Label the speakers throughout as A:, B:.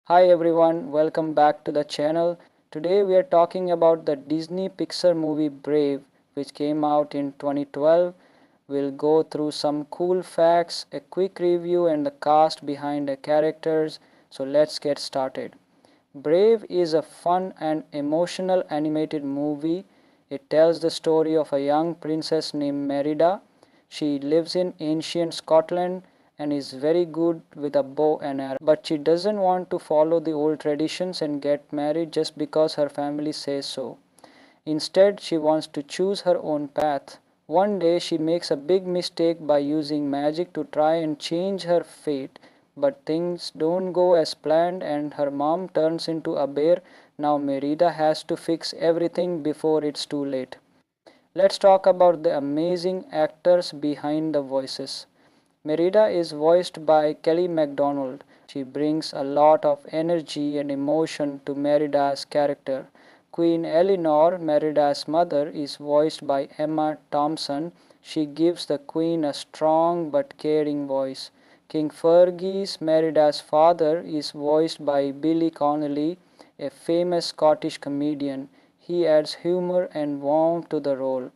A: Hi everyone, welcome back to the channel. Today we are talking about the Disney Pixar movie Brave, which came out in 2012. We'll go through some cool facts, a quick review, and the cast behind the characters. So let's get started. Brave is a fun and emotional animated movie. It tells the story of a young princess named Merida. She lives in ancient Scotland and is very good with a bow and arrow. But she doesn't want to follow the old traditions and get married just because her family says so. Instead, she wants to choose her own path. One day, she makes a big mistake by using magic to try and change her fate. But things don't go as planned, and her mom turns into a bear. Now, Merida has to fix everything before it's too late. Let's talk about the amazing actors behind the voices. Merida is voiced by Kelly MacDonald. She brings a lot of energy and emotion to Merida's character. Queen Eleanor, Merida's mother, is voiced by Emma Thompson. She gives the queen a strong but caring voice. King Fergus, Merida's father, is voiced by Billy Connolly, a famous Scottish comedian. He adds humor and warmth to the role.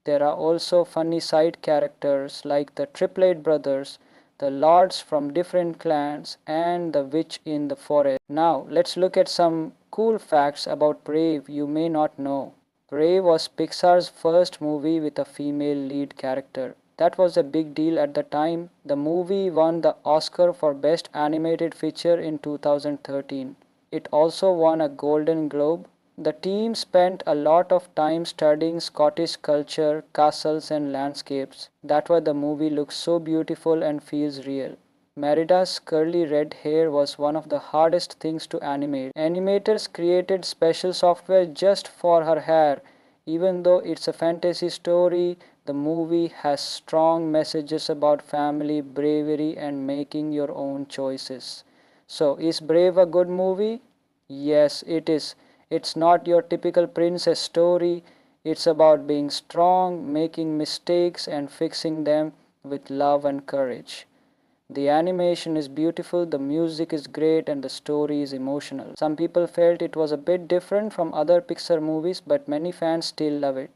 A: There are also funny side characters like the Triplet brothers, the lords from different clans, and the witch in the forest. Now, let's look at some cool facts about Brave you may not know. Brave was Pixar's first movie with a female lead character. That was a big deal at the time. The movie won the Oscar for Best Animated Feature in 2013. It also won a Golden Globe. The team spent a lot of time studying Scottish culture, castles, and landscapes. That's why the movie looks so beautiful and feels real. Merida's curly red hair was one of the hardest things to animate. Animators created special software just for her hair. Even though it's a fantasy story, the movie has strong messages about family, bravery, and making your own choices. So, is Brave a good movie? Yes, it is. It's not your typical princess story. It's about being strong, making mistakes, and fixing them with love and courage. The animation is beautiful, the music is great, and the story is emotional. Some people felt it was a bit different from other Pixar movies, but many fans still love it.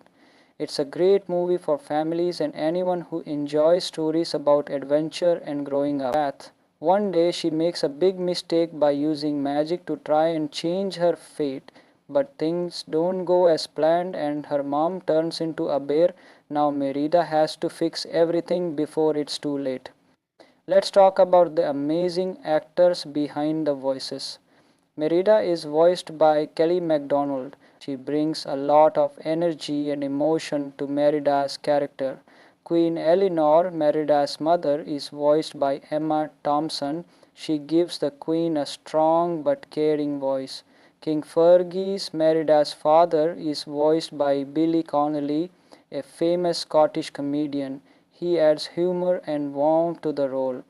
A: It's a great movie for families and anyone who enjoys stories about adventure and growing up. One day she makes a big mistake by using magic to try and change her fate, but things don't go as planned and her mom turns into a bear. Now Merida has to fix everything before it's too late. Let's talk about the amazing actors behind the voices. Merida is voiced by Kelly MacDonald. She brings a lot of energy and emotion to Merida's character. Queen Eleanor, Merida's mother, is voiced by Emma Thompson. She gives the queen a strong but caring voice. King Fergus, Merida's father, is voiced by Billy Connolly, a famous Scottish comedian. He adds humor and warmth to the role.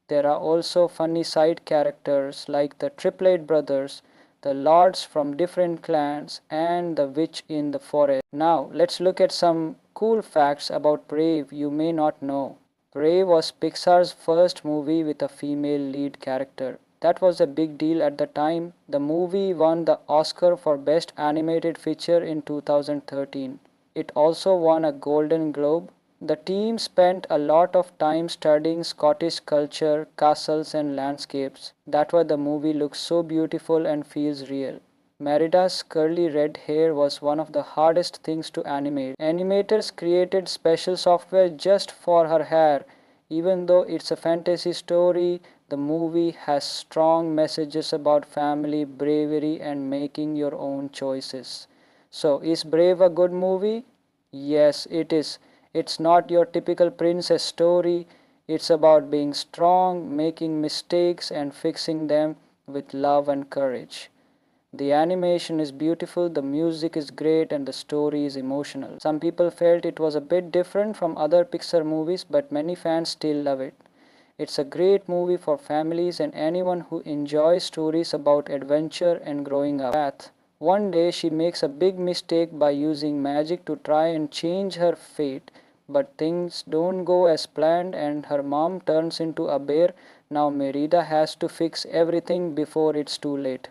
A: There are also funny side characters like the Triplet brothers, the lords from different clans, and the witch in the forest. Now, let's look at some cool facts about Brave you may not know. Brave was Pixar's first movie with a female lead character. That was a big deal at the time. The movie won the Oscar for Best Animated Feature in 2013. It also won a Golden Globe. The team spent a lot of time studying Scottish culture, castles, and landscapes. That's why the movie looks so beautiful and feels real. Merida's curly red hair was one of the hardest things to animate. Animators created special software just for her hair. Even though it's a fantasy story, the movie has strong messages about family, bravery, and making your own choices. So, is Brave a good movie? Yes, it is. It's not your typical princess story. It's about being strong, making mistakes, and fixing them with love and courage. The animation is beautiful, the music is great, and the story is emotional. Some people felt it was a bit different from other Pixar movies, but many fans still love it. It's a great movie for families and anyone who enjoys stories about adventure and growing up. One day she makes a big mistake by using magic to try and change her fate, but things don't go as planned and her mom turns into a bear. Now Merida has to fix everything before it's too late.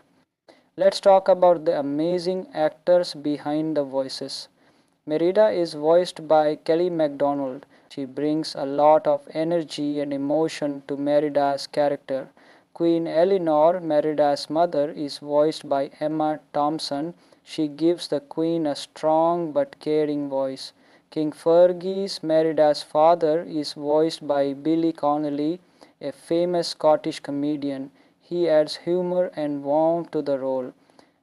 A: Let's talk about the amazing actors behind the voices. Merida is voiced by Kelly MacDonald. She brings a lot of energy and emotion to Merida's character. Queen Eleanor, Merida's mother, is voiced by Emma Thompson. She gives the queen a strong but caring voice. King Fergus, Merida's father, is voiced by Billy Connolly, a famous Scottish comedian. He adds humor and warmth to the role.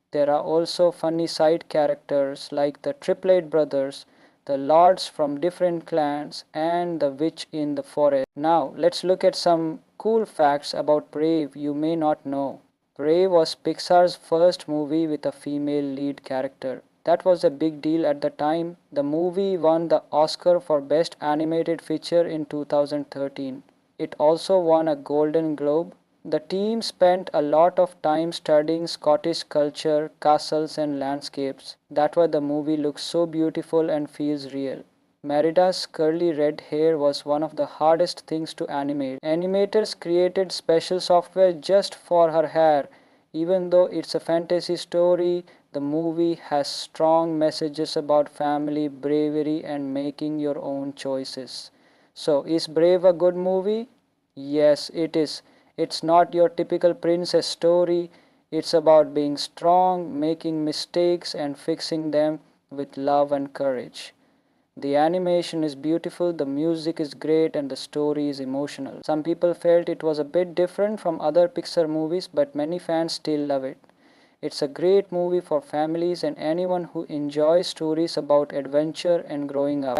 A: There are also funny side characters like the Triplet brothers, the lords from different clans, and the witch in the forest. Now, let's look at some cool facts about Brave you may not know. Brave was Pixar's first movie with a female lead character. That was a big deal at the time. The movie won the Oscar for Best Animated Feature in 2013. It also won a Golden Globe. The team spent a lot of time studying Scottish culture, castles, and landscapes. That's why the movie looks so beautiful and feels real. Merida's curly red hair was one of the hardest things to animate. Animators created special software just for her hair. Even though it's a fantasy story, the movie has strong messages about family, bravery, and making your own choices. So, is Brave a good movie? Yes, it is. It's not your typical princess story. It's about being strong, making mistakes, and fixing them with love and courage. The animation is beautiful, the music is great, and the story is emotional. Some people felt it was a bit different from other Pixar movies, but many fans still love it. It's a great movie for families and anyone who enjoys stories about adventure and growing up.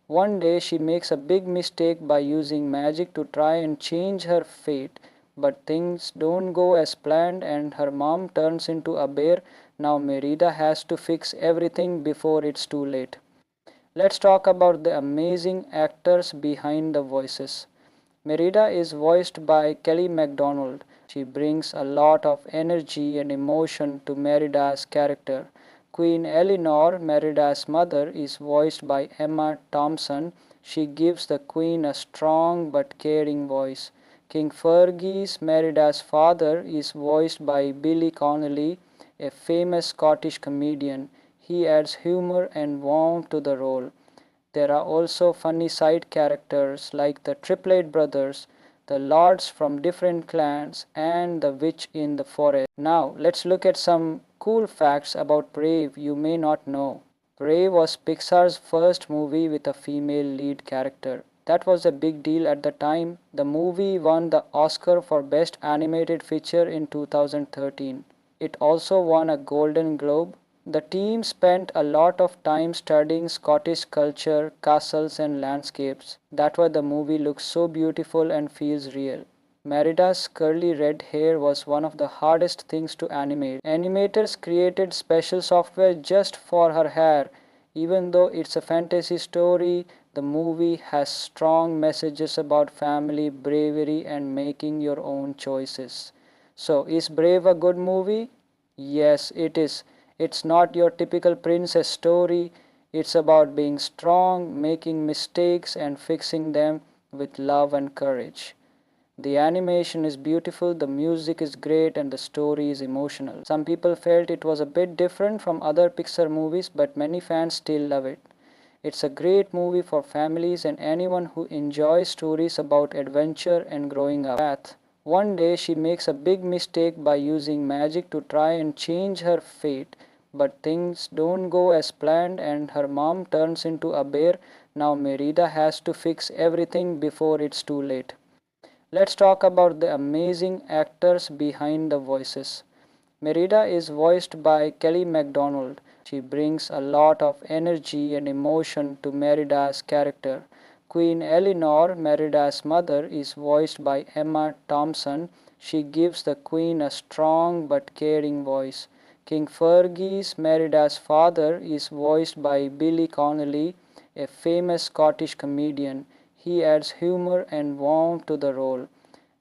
A: One day she makes a big mistake by using magic to try and change her fate, but things don't go as planned and her mom turns into a bear. Now Merida has to fix everything before it's too late. Let's talk about the amazing actors behind the voices. Merida is voiced by Kelly MacDonald. She brings a lot of energy and emotion to Merida's character. Queen Eleanor, Merida's mother, is voiced by Emma Thompson. She gives the queen a strong but caring voice. King Fergus, Merida's father, is voiced by Billy Connolly, a famous Scottish comedian. He adds humor and warmth to the role. There are also funny side characters like the Triplet brothers, the lords from different clans, and the witch in the forest. Now, let's look at some cool facts about Brave you may not know. Brave was Pixar's first movie with a female lead character. That was a big deal at the time. The movie won the Oscar for Best Animated Feature in 2013. It also won a Golden Globe. The team spent a lot of time studying Scottish culture, castles, and landscapes. That's why the movie looks so beautiful and feels real. Merida's curly red hair was one of the hardest things to animate. Animators created special software just for her hair. Even though it's a fantasy story, the movie has strong messages about family, bravery, and making your own choices. So, is Brave a good movie? Yes, it is. It's not your typical princess story. It's about being strong, making mistakes, and fixing them with love and courage. The animation is beautiful, the music is great, and the story is emotional. Some people felt it was a bit different from other Pixar movies, but many fans still love it. It's a great movie for families and anyone who enjoys stories about adventure and growing up. One day she makes a big mistake by using magic to try and change her fate, but things don't go as planned and her mom turns into a bear. Now Merida has to fix everything before it's too late. Let's talk about the amazing actors behind the voices. Merida is voiced by Kelly MacDonald. She brings a lot of energy and emotion to Merida's character. Queen Eleanor, Merida's mother, is voiced by Emma Thompson. She gives the queen a strong but caring voice. King Fergus, Merida's father, is voiced by Billy Connolly, a famous Scottish comedian. He adds humor and warmth to the role.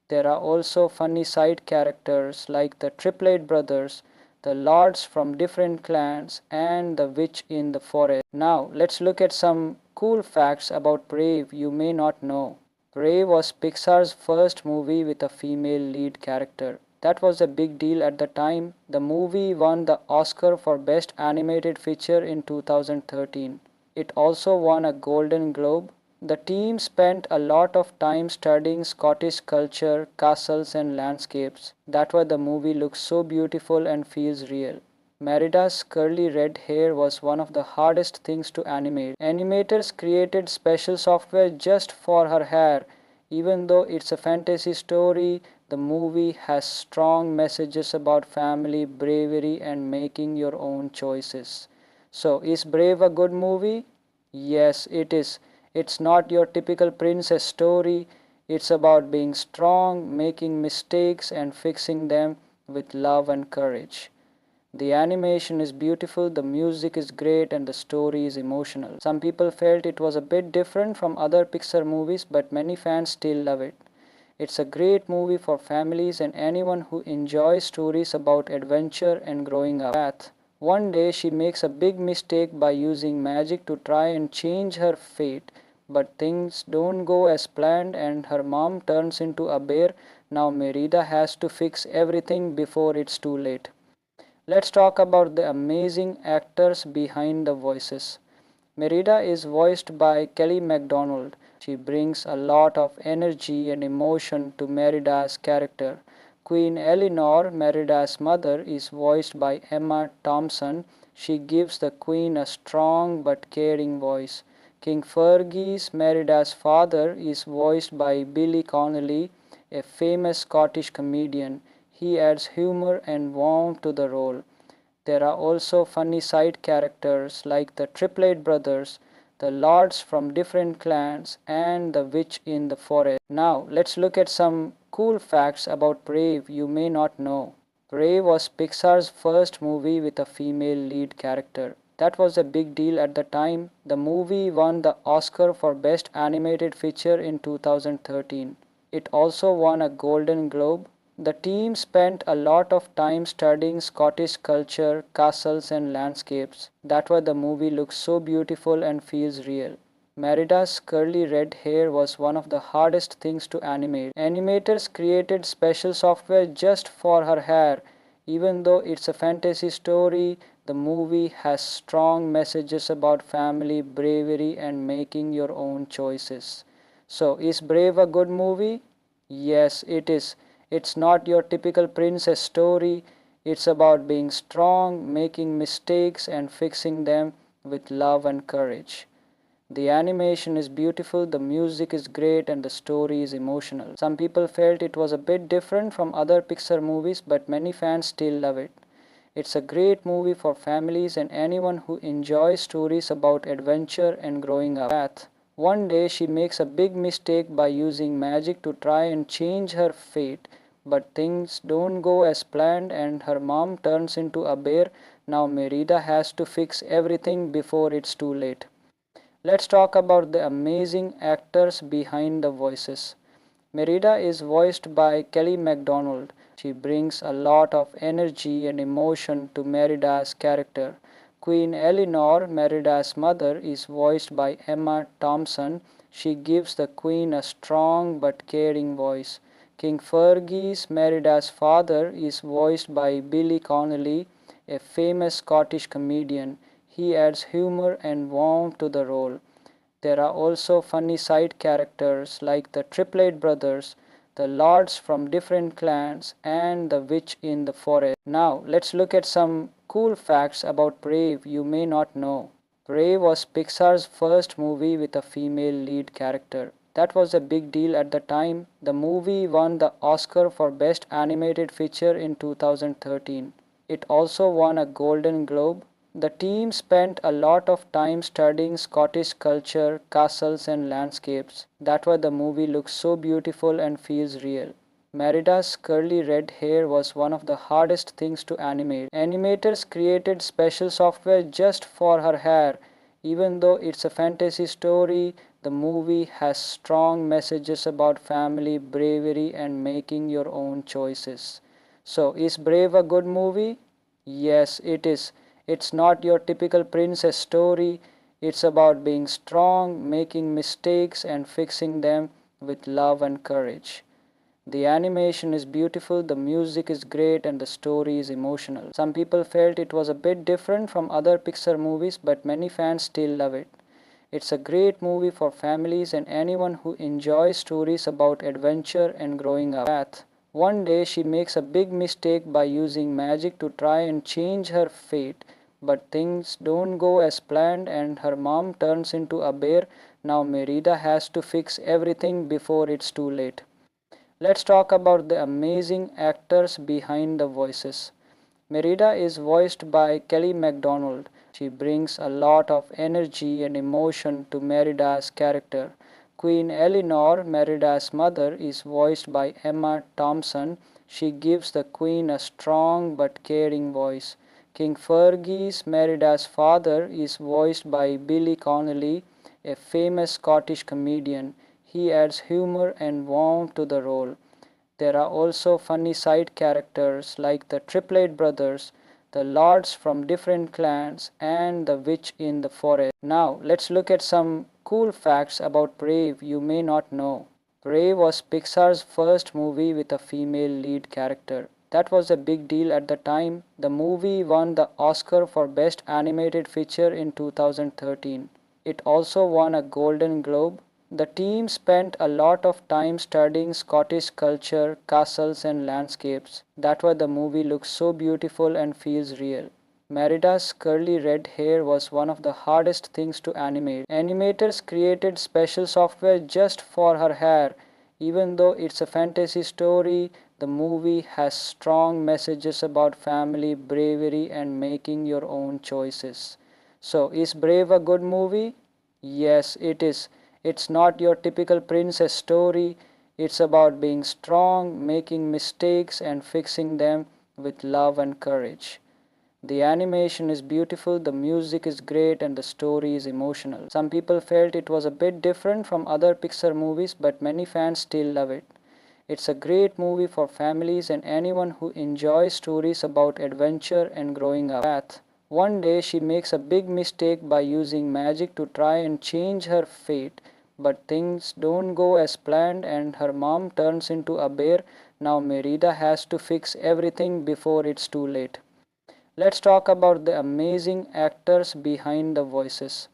A: There are also funny side characters like the Triplet brothers, the lords from different clans, and the witch in the forest. Now, let's look at some cool facts about Brave you may not know. Brave was Pixar's first movie with a female lead character. That was a big deal at the time. The movie won the Oscar for Best Animated Feature in 2013. It also won a Golden Globe. The team spent a lot of time studying Scottish culture, castles, and landscapes. That's why the movie looks so beautiful and feels real. Merida's curly red hair was one of the hardest things to animate. Animators created special software just for her hair. Even though it's a fantasy story, the movie has strong messages about family, bravery, and making your own choices. So, is Brave a good movie? Yes, it is. It's not your typical princess story. It's about being strong, making mistakes, and fixing them with love and courage. The animation is beautiful, the music is great, and the story is emotional. Some people felt it was a bit different from other Pixar movies, but many fans still love it. It's a great movie for families and anyone who enjoys stories about adventure and growing up. Path. One day she makes a big mistake by using magic to try and change her fate, but things don't go as planned and her mom turns into a bear. Now Merida has to fix everything before it's too late. Let's talk about the amazing actors behind the voices. Merida is voiced by Kelly MacDonald. She brings a lot of energy and emotion to Merida's character. Queen Eleanor, Merida's mother, is voiced by Emma Thompson. She gives the queen a strong but caring voice. King Fergus, Merida's father, is voiced by Billy Connolly, a famous Scottish comedian. He adds humor and warmth to the role. There are also funny side characters like the Triplet brothers, the lords from different clans, and the witch in the forest. Now, let's look at some cool facts about Brave you may not know. Brave was Pixar's first movie with a female lead character. That was a big deal at the time. The movie won the Oscar for Best Animated Feature in 2013. It also won a Golden Globe. The team spent a lot of time studying Scottish culture, castles, and landscapes. That's why the movie looks so beautiful and feels real. Merida's curly red hair was one of the hardest things to animate. Animators created special software just for her hair. Even though it's a fantasy story, the movie has strong messages about family, bravery, and making your own choices. So, is Brave a good movie? Yes, it is. It's not your typical princess story. It's about being strong, making mistakes, and fixing them with love and courage. The animation is beautiful, the music is great, and the story is emotional. Some people felt it was a bit different from other Pixar movies, but many fans still love it. It's a great movie for families and anyone who enjoys stories about adventure and growing up. Path. One day she makes a big mistake by using magic to try and change her fate, but things don't go as planned and her mom turns into a bear. Now Merida has to fix everything before it's too late. Let's talk about the amazing actors behind the voices. Merida is voiced by Kelly MacDonald. She brings a lot of energy and emotion to Merida's character. Queen Eleanor, Merida's mother, is voiced by Emma Thompson. She gives the queen a strong but caring voice. King Fergus, Merida's father, is voiced by Billy Connolly, a famous Scottish comedian. He adds humor and warmth to the role. There are also funny side characters like the Triplet brothers, the lords from different clans, and the witch in the forest. Now, let's look at some cool facts about Brave you may not know. Brave was Pixar's first movie with a female lead character. That was a big deal at the time. The movie won the Oscar for Best Animated Feature in 2013. It also won a Golden Globe. The team spent a lot of time studying Scottish culture, castles, and landscapes. That's why the movie looks so beautiful and feels real. Merida's curly red hair was one of the hardest things to animate. Animators created special software just for her hair. Even though it's a fantasy story, the movie has strong messages about family, bravery, and making your own choices. So, is Brave a good movie? Yes, it is. It's not your typical princess story. It's about being strong, making mistakes, and fixing them with love and courage. The animation is beautiful, the music is great, and the story is emotional. Some people felt it was a bit different from other Pixar movies, but many fans still love it. It's a great movie for families and anyone who enjoys stories about adventure and growing up. Path. One day she makes a big mistake by using magic to try and change her fate, but things don't go as planned and her mom turns into a bear. Now Merida has to fix everything before it's too late. Let's talk about the amazing actors behind the voices. Merida is voiced by Kelly MacDonald. She brings a lot of energy and emotion to Merida's character. Queen Eleanor, Merida's mother, is voiced by Emma Thompson. She gives the queen a strong but caring voice. King Fergus, Merida's father, is voiced by Billy Connolly, a famous Scottish comedian. He adds humor and warmth to the role. There are also funny side characters like the Triplet brothers, the lords from different clans, and the witch in the forest. Now, let's look at some cool facts about Brave you may not know. Brave was Pixar's first movie with a female lead character. That was a big deal at the time. The movie won the Oscar for Best Animated Feature in 2013. It also won a Golden Globe. The team spent a lot of time studying Scottish culture, castles, and landscapes. That's why the movie looks so beautiful and feels real. Merida's curly red hair was one of the hardest things to animate. Animators created special software just for her hair. Even though it's a fantasy story, the movie has strong messages about family, bravery, and making your own choices. So, is Brave a good movie? Yes, it is. It's not your typical princess story. It's about being strong, making mistakes, and fixing them with love and courage. The animation is beautiful, the music is great, and the story is emotional. Some people felt it was a bit different from other Pixar movies, but many fans still love it. It's a great movie for families and anyone who enjoys stories about adventure and growing up. Path. One day she makes a big mistake by using magic to try and change her fate, but things don't go as planned and her mom turns into a bear. Now Merida has to fix everything before it's too late. Let's talk about the amazing actors behind the voices.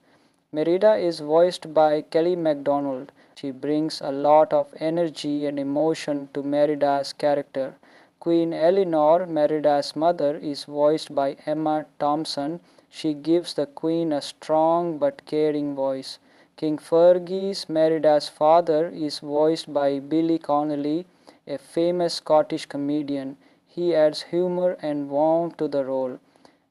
A: Merida is voiced by Kelly MacDonald. She brings a lot of energy and emotion to Merida's character. Queen Eleanor, Merida's mother, is voiced by Emma Thompson. She gives the queen a strong but caring voice. King Fergus, Merida's father, is voiced by Billy Connolly, a famous Scottish comedian. He adds humor and warmth to the role.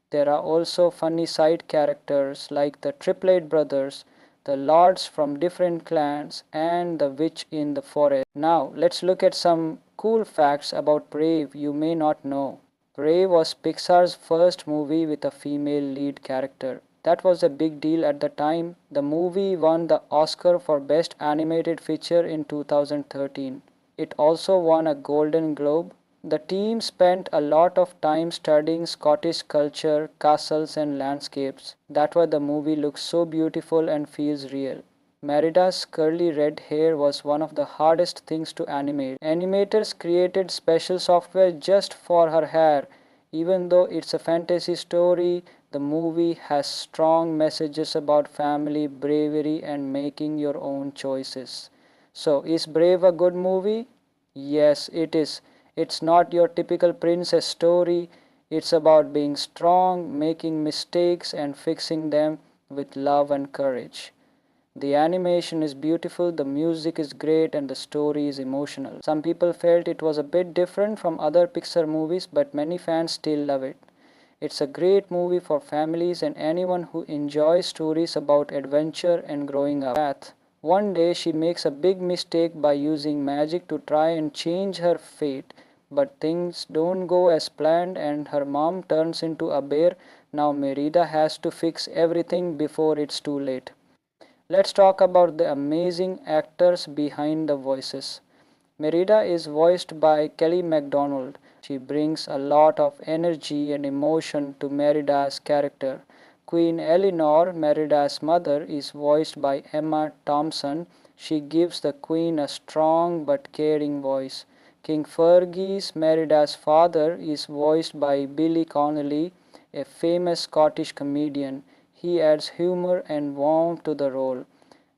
A: There are also funny side characters like the Triplet brothers, the lords from different clans, and the witch in the forest. Now, let's look at some cool facts about Brave you may not know. Brave was Pixar's first movie with a female lead character. That was a big deal at the time. The movie won the Oscar for Best Animated Feature in 2013. It also won a Golden Globe. The team spent a lot of time studying Scottish culture, castles, and landscapes. That's why the movie looks so beautiful and feels real. Merida's curly red hair was one of the hardest things to animate. Animators created special software just for her hair. Even though it's a fantasy story, the movie has strong messages about family, bravery, and making your own choices. So, is Brave a good movie? Yes, it is. It's not your typical princess story. It's about being strong, making mistakes, and fixing them with love and courage. The animation is beautiful, the music is great, and the story is emotional. Some people felt it was a bit different from other Pixar movies, but many fans still love it. It's a great movie for families and anyone who enjoys stories about adventure and growing up. Path. One day she makes a big mistake by using magic to try and change her fate, but things don't go as planned and her mom turns into a bear. Now Merida has to fix everything before it's too late. Let's talk about the amazing actors behind the voices. Merida is voiced by Kelly MacDonald. She brings a lot of energy and emotion to Merida's character. Queen Eleanor, Merida's mother, is voiced by Emma Thompson. She gives the Queen a strong but caring voice. King Fergus Merida's father is voiced by Billy Connolly, a famous Scottish comedian. He adds humor and warmth to the role.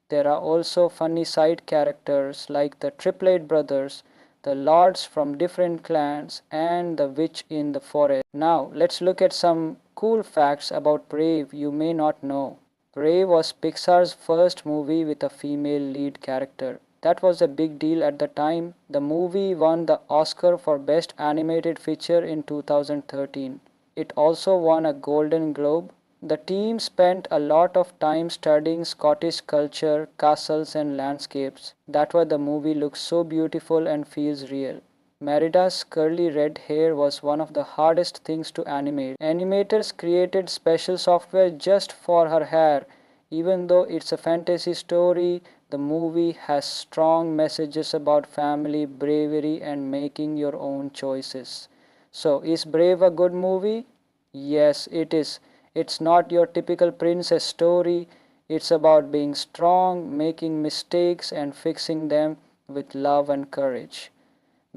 A: There are also funny side characters like the Triplet brothers, the lords from different clans, and the witch in the forest. Now, let's look at some cool facts about Brave you may not know. Brave was Pixar's first movie with a female lead character. That was a big deal at the time. The movie won the Oscar for Best Animated Feature in 2013. It also won a Golden Globe. The team spent a lot of time studying Scottish culture, castles, and landscapes. That's why the movie looks so beautiful and feels real. Merida's curly red hair was one of the hardest things to animate. Animators created special software just for her hair. Even though it's a fantasy story, the movie has strong messages about family, bravery, and making your own choices. So, is Brave a good movie? Yes, it is. It's not your typical princess story. It's about being strong, making mistakes, and fixing them with love and courage.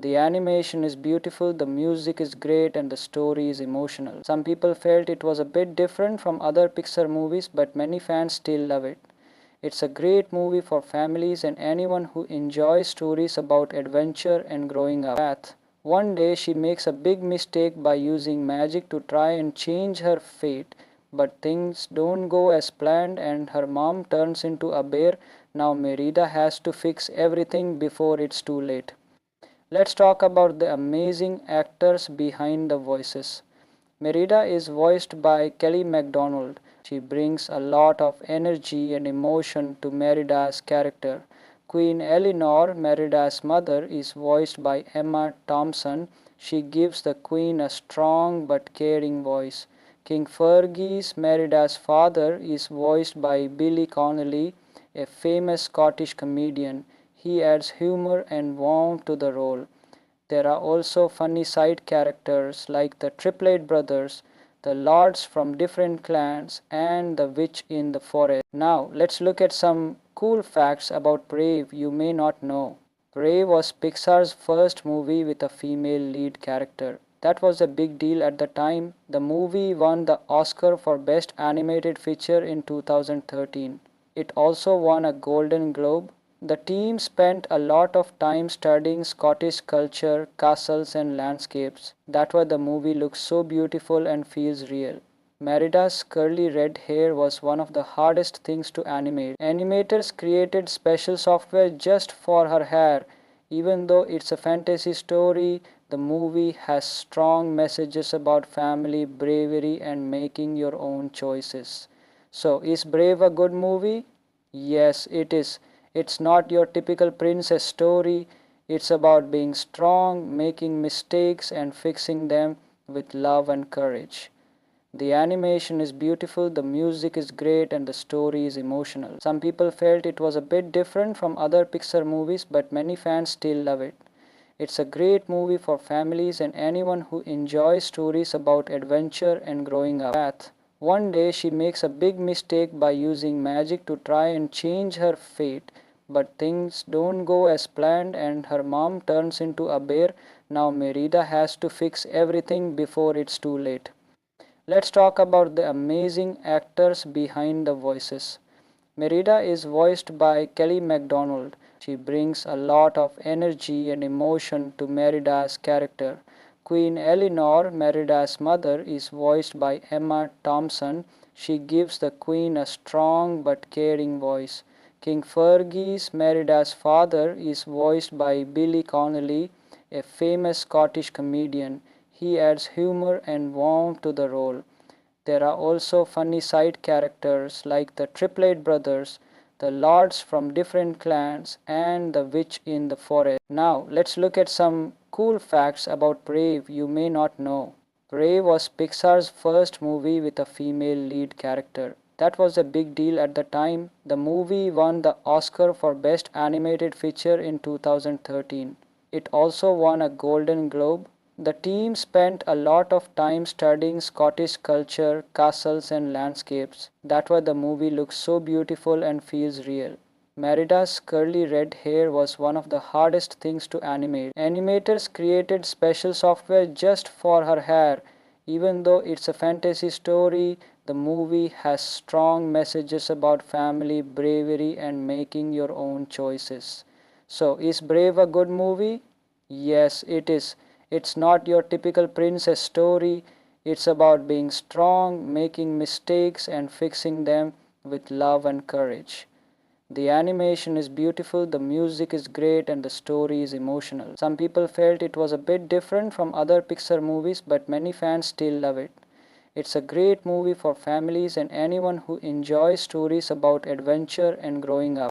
A: The animation is beautiful, the music is great, and the story is emotional. Some people felt it was a bit different from other Pixar movies, but many fans still love it. It's a great movie for families and anyone who enjoys stories about adventure and growing up. One day she makes a big mistake by using magic to try and change her fate, but things don't go as planned and her mom turns into a bear. Now Merida has to fix everything before it's too late. Let's talk about the amazing actors behind the voices. Merida is voiced by Kelly MacDonald. She brings a lot of energy and emotion to Merida's character. Queen Eleanor, Merida's mother, is voiced by Emma Thompson. She gives the Queen a strong but caring voice. King Fergus, Merida's father, is voiced by Billy Connolly, a famous Scottish comedian. He adds humor and warmth to the role. There are also funny side characters like the Triplet brothers, the lords from different clans, and the witch in the forest. Now, let's look at some cool facts about Brave you may not know. Brave was Pixar's first movie with a female lead character. That was a big deal at the time. The movie won the Oscar for Best Animated Feature in 2013. It also won a Golden Globe. The team spent a lot of time studying Scottish culture, castles, and landscapes. That's why the movie looks so beautiful and feels real. Merida's curly red hair was one of the hardest things to animate. Animators created special software just for her hair. Even though it's a fantasy story, the movie has strong messages about family, bravery, and making your own choices. So, is Brave a good movie? Yes, it is. It's not your typical princess story. It's about being strong, making mistakes, and fixing them with love and courage. The animation is beautiful, the music is great, and the story is emotional. Some people felt it was a bit different from other Pixar movies, but many fans still love it. It's a great movie for families and anyone who enjoys stories about adventure and growing up. One day she makes a big mistake by using magic to try and change her fate, but things don't go as planned and her mom turns into a bear. Now Merida has to fix everything before it's too late. Let's talk about the amazing actors behind the voices. Merida is voiced by Kelly MacDonald. She brings a lot of energy and emotion to Merida's character. Queen Eleanor, Merida's mother, is voiced by Emma Thompson. She gives the Queen a strong but caring voice. King Fergus, Merida's father, is voiced by Billy Connolly, a famous Scottish comedian. He adds humor and warmth to the role. There are also funny side characters like the Triplet brothers, the lords from different clans, and the witch in the forest. Now, let's look at some cool facts about Brave you may not know. Brave was Pixar's first movie with a female lead character. That was a big deal at the time. The movie won the Oscar for Best Animated Feature in 2013. It also won a Golden Globe. The team spent a lot of time studying Scottish culture, castles, and landscapes. That's why the movie looks so beautiful and feels real. Merida's curly red hair was one of the hardest things to animate. Animators created special software just for her hair. Even though it's a fantasy story, the movie has strong messages about family, bravery, and making your own choices. So, is Brave a good movie? Yes, it is. It's not your typical princess story. It's about being strong, making mistakes, and fixing them with love and courage. The animation is beautiful, the music is great, and the story is emotional. Some people felt it was a bit different from other Pixar movies, but many fans still love it. It's a great movie for families and anyone who enjoys stories about adventure and growing up.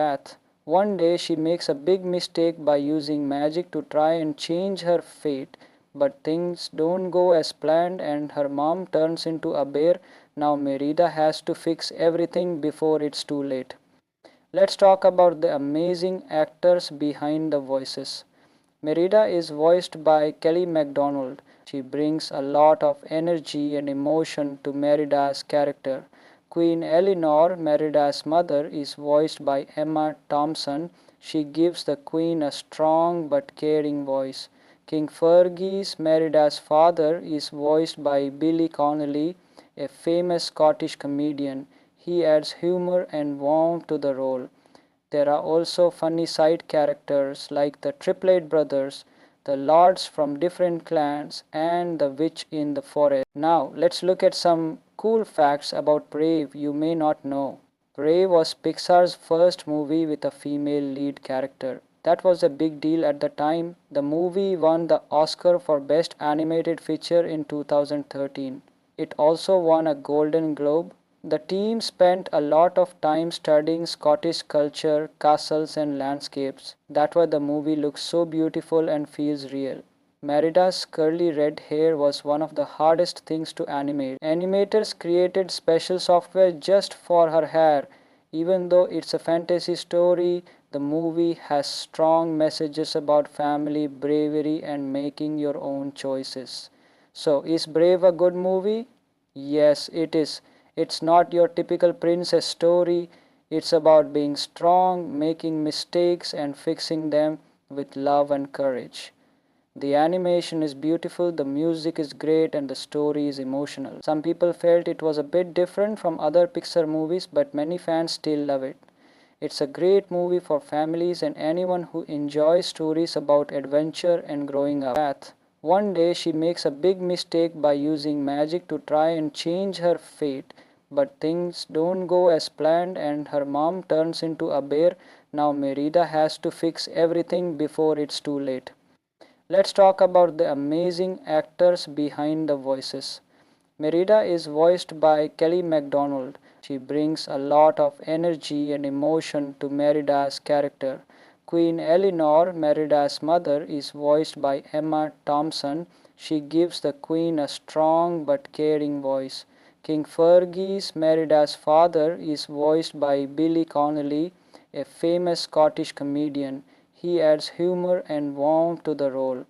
A: One day she makes a big mistake by using magic to try and change her fate, but things don't go as planned and her mom turns into a bear. Now Merida has to fix everything before it's too late. Let's talk about the amazing actors behind the voices. Merida is voiced by Kelly MacDonald. She brings a lot of energy and emotion to Merida's character. Queen Eleanor, Merida's mother, is voiced by Emma Thompson. She gives the queen a strong but caring voice. King Fergus, Merida's father, is voiced by Billy Connolly, a famous Scottish comedian. He adds humor and warmth to the role. There are also funny side characters like the Triplet brothers, the lords from different clans, and the witch in the forest. Now, let's look at some cool facts about Brave you may not know. Brave was Pixar's first movie with a female lead character. That was a big deal at the time. The movie won the Oscar for Best Animated Feature in 2013. It also won a Golden Globe. The team spent a lot of time studying Scottish culture, castles, and landscapes. That's why the movie looks so beautiful and feels real. Merida's curly red hair was one of the hardest things to animate. Animators created special software just for her hair. Even though it's a fantasy story, the movie has strong messages about family, bravery, and making your own choices. So, is Brave a good movie? Yes, it is. It's not your typical princess story. It's about being strong, making mistakes, and fixing them with love and courage. The animation is beautiful, the music is great, and the story is emotional. Some people felt it was a bit different from other Pixar movies, but many fans still love it. It's a great movie for families and anyone who enjoys stories about adventure and growing up. One day she makes a big mistake by using magic to try and change her fate, but things don't go as planned and her mom turns into a bear. Now Merida has to fix everything before it's too late. Let's talk about the amazing actors behind the voices. Merida is voiced by Kelly MacDonald. She brings a lot of energy and emotion to Merida's character. Queen Eleanor, Merida's mother, is voiced by Emma Thompson. She gives the queen a strong but caring voice. King Fergus, Merida's father, is voiced by Billy Connolly, a famous Scottish comedian. He adds humor and warmth to the role.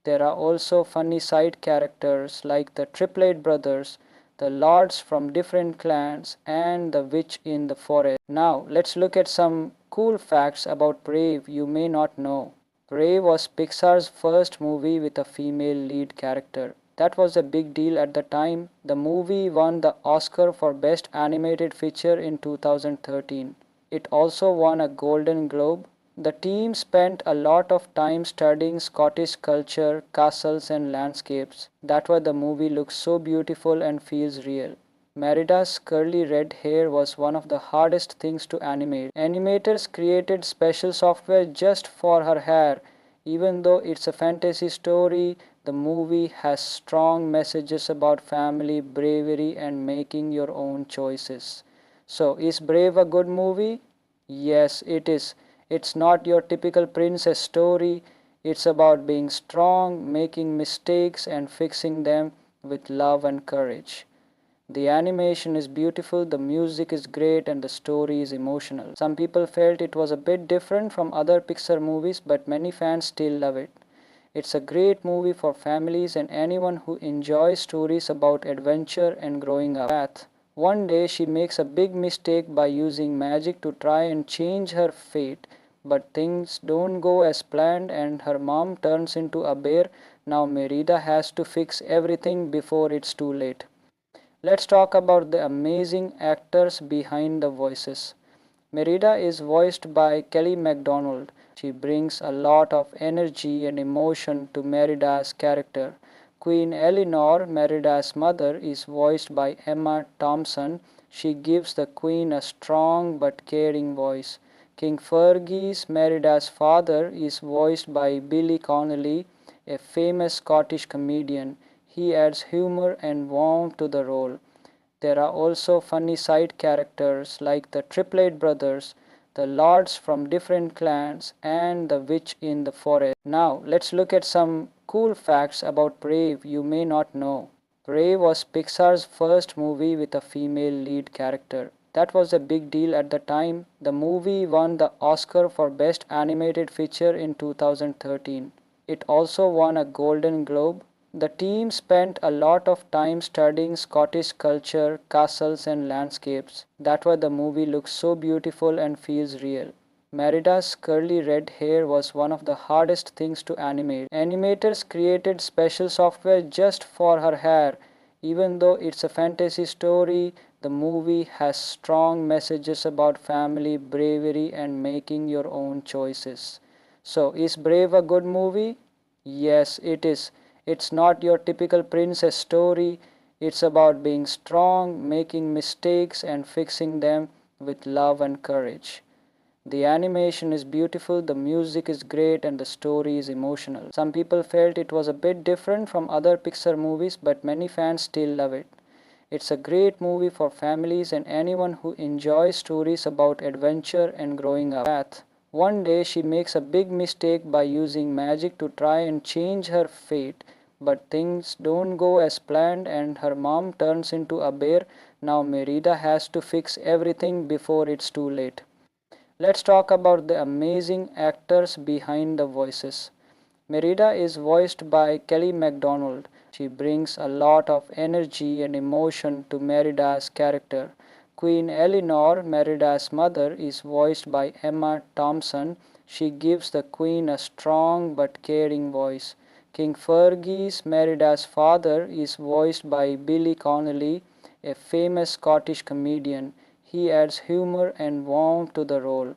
A: There are also funny side characters like the Triplet brothers, the lords from different clans, and the witch in the forest. Now, let's look at some cool facts about Brave you may not know. Brave was Pixar's first movie with a female lead character. That was a big deal at the time. The movie won the Oscar for Best Animated Feature in 2013. It also won a Golden Globe. The team spent a lot of time studying Scottish culture, castles, and landscapes. That's why the movie looks so beautiful and feels real. Merida's curly red hair was one of the hardest things to animate. Animators created special software just for her hair. Even though it's a fantasy story, the movie has strong messages about family, bravery, and making your own choices. So, is Brave a good movie? Yes, it is. It's not your typical princess story. It's about being strong, making mistakes, and fixing them with love and courage. The animation is beautiful, the music is great, and the story is emotional. Some people felt it was a bit different from other Pixar movies, but many fans still love it. It's a great movie for families and anyone who enjoys stories about adventure and growing up. One day she makes a big mistake by using magic to try and change her fate, but things don't go as planned and her mom turns into a bear. Now Merida has to fix everything before it's too late. Let's talk about the amazing actors behind the voices. Merida is voiced by Kelly MacDonald. She brings a lot of energy and emotion to Merida's character. Queen Eleanor, Merida's mother, is voiced by Emma Thompson. She gives the queen a strong but caring voice. King Fergus, Merida's father, is voiced by Billy Connolly, a famous Scottish comedian. He adds humor and warmth to the role. There are also funny side characters like the Triplet brothers, the lords from different clans, and the witch in the forest. Now, let's look at some cool facts about Brave you may not know. Brave was Pixar's first movie with a female lead character. That was a big deal at the time. The movie won the Oscar for Best Animated Feature in 2013. It also won a Golden Globe. The team spent a lot of time studying Scottish culture, castles, and landscapes. That's why the movie looks so beautiful and feels real. Merida's curly red hair was one of the hardest things to animate. Animators created special software just for her hair. Even though it's a fantasy story, the movie has strong messages about family, bravery, and making your own choices. So, is Brave a good movie? Yes, it is. It's not your typical princess story. It's about being strong, making mistakes, and fixing them with love and courage. The animation is beautiful, the music is great, and the story is emotional. Some people felt it was a bit different from other Pixar movies, but many fans still love it. It's a great movie for families and anyone who enjoys stories about adventure and growing up. One day she makes a big mistake by using magic to try and change her fate, but things don't go as planned and her mom turns into a bear. Now Merida has to fix everything before it's too late. Let's talk about the amazing actors behind the voices. Merida is voiced by Kelly MacDonald. She brings a lot of energy and emotion to Merida's character. Queen Eleanor, Merida's mother, is voiced by Emma Thompson. She gives the queen a strong but caring voice. King Fergus, Merida's father, is voiced by Billy Connolly, a famous Scottish comedian. He adds humor and warmth to the role.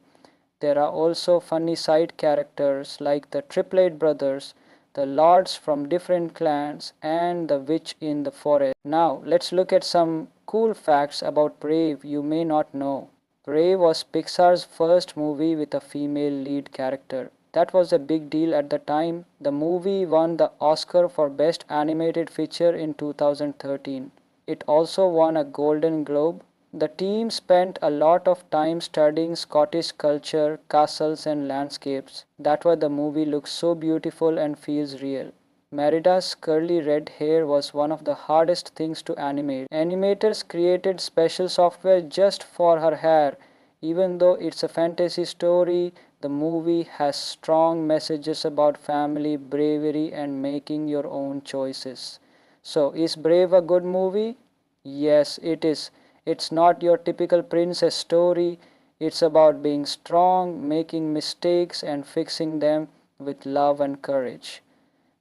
A: There are also funny side characters like the Triplet brothers, the lords from different clans, and the witch in the forest. Now, let's look at some cool facts about Brave you may not know. Brave was Pixar's first movie with a female lead character. That was a big deal at the time. The movie won the Oscar for Best Animated Feature in 2013. It also won a Golden Globe. The team spent a lot of time studying Scottish culture, castles, and landscapes. That's why the movie looks so beautiful and feels real. Merida's curly red hair was one of the hardest things to animate. Animators created special software just for her hair. Even though it's a fantasy story, the movie has strong messages about family, bravery, and making your own choices. So, is Brave a good movie? Yes, it is. It's not your typical princess story. It's about being strong, making mistakes, and fixing them with love and courage.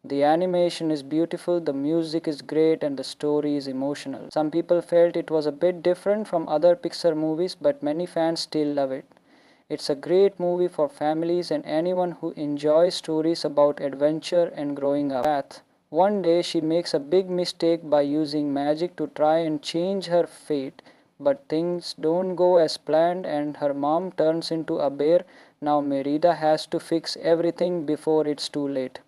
A: The animation is beautiful, the music is great, and the story is emotional. Some people felt it was a bit different from other Pixar movies, but many fans still love it. It's a great movie for families and anyone who enjoys stories about adventure and growing up. One day she makes a big mistake by using magic to try and change her fate, but things don't go as planned and her mom turns into a bear. Now Merida has to fix everything before it's too late.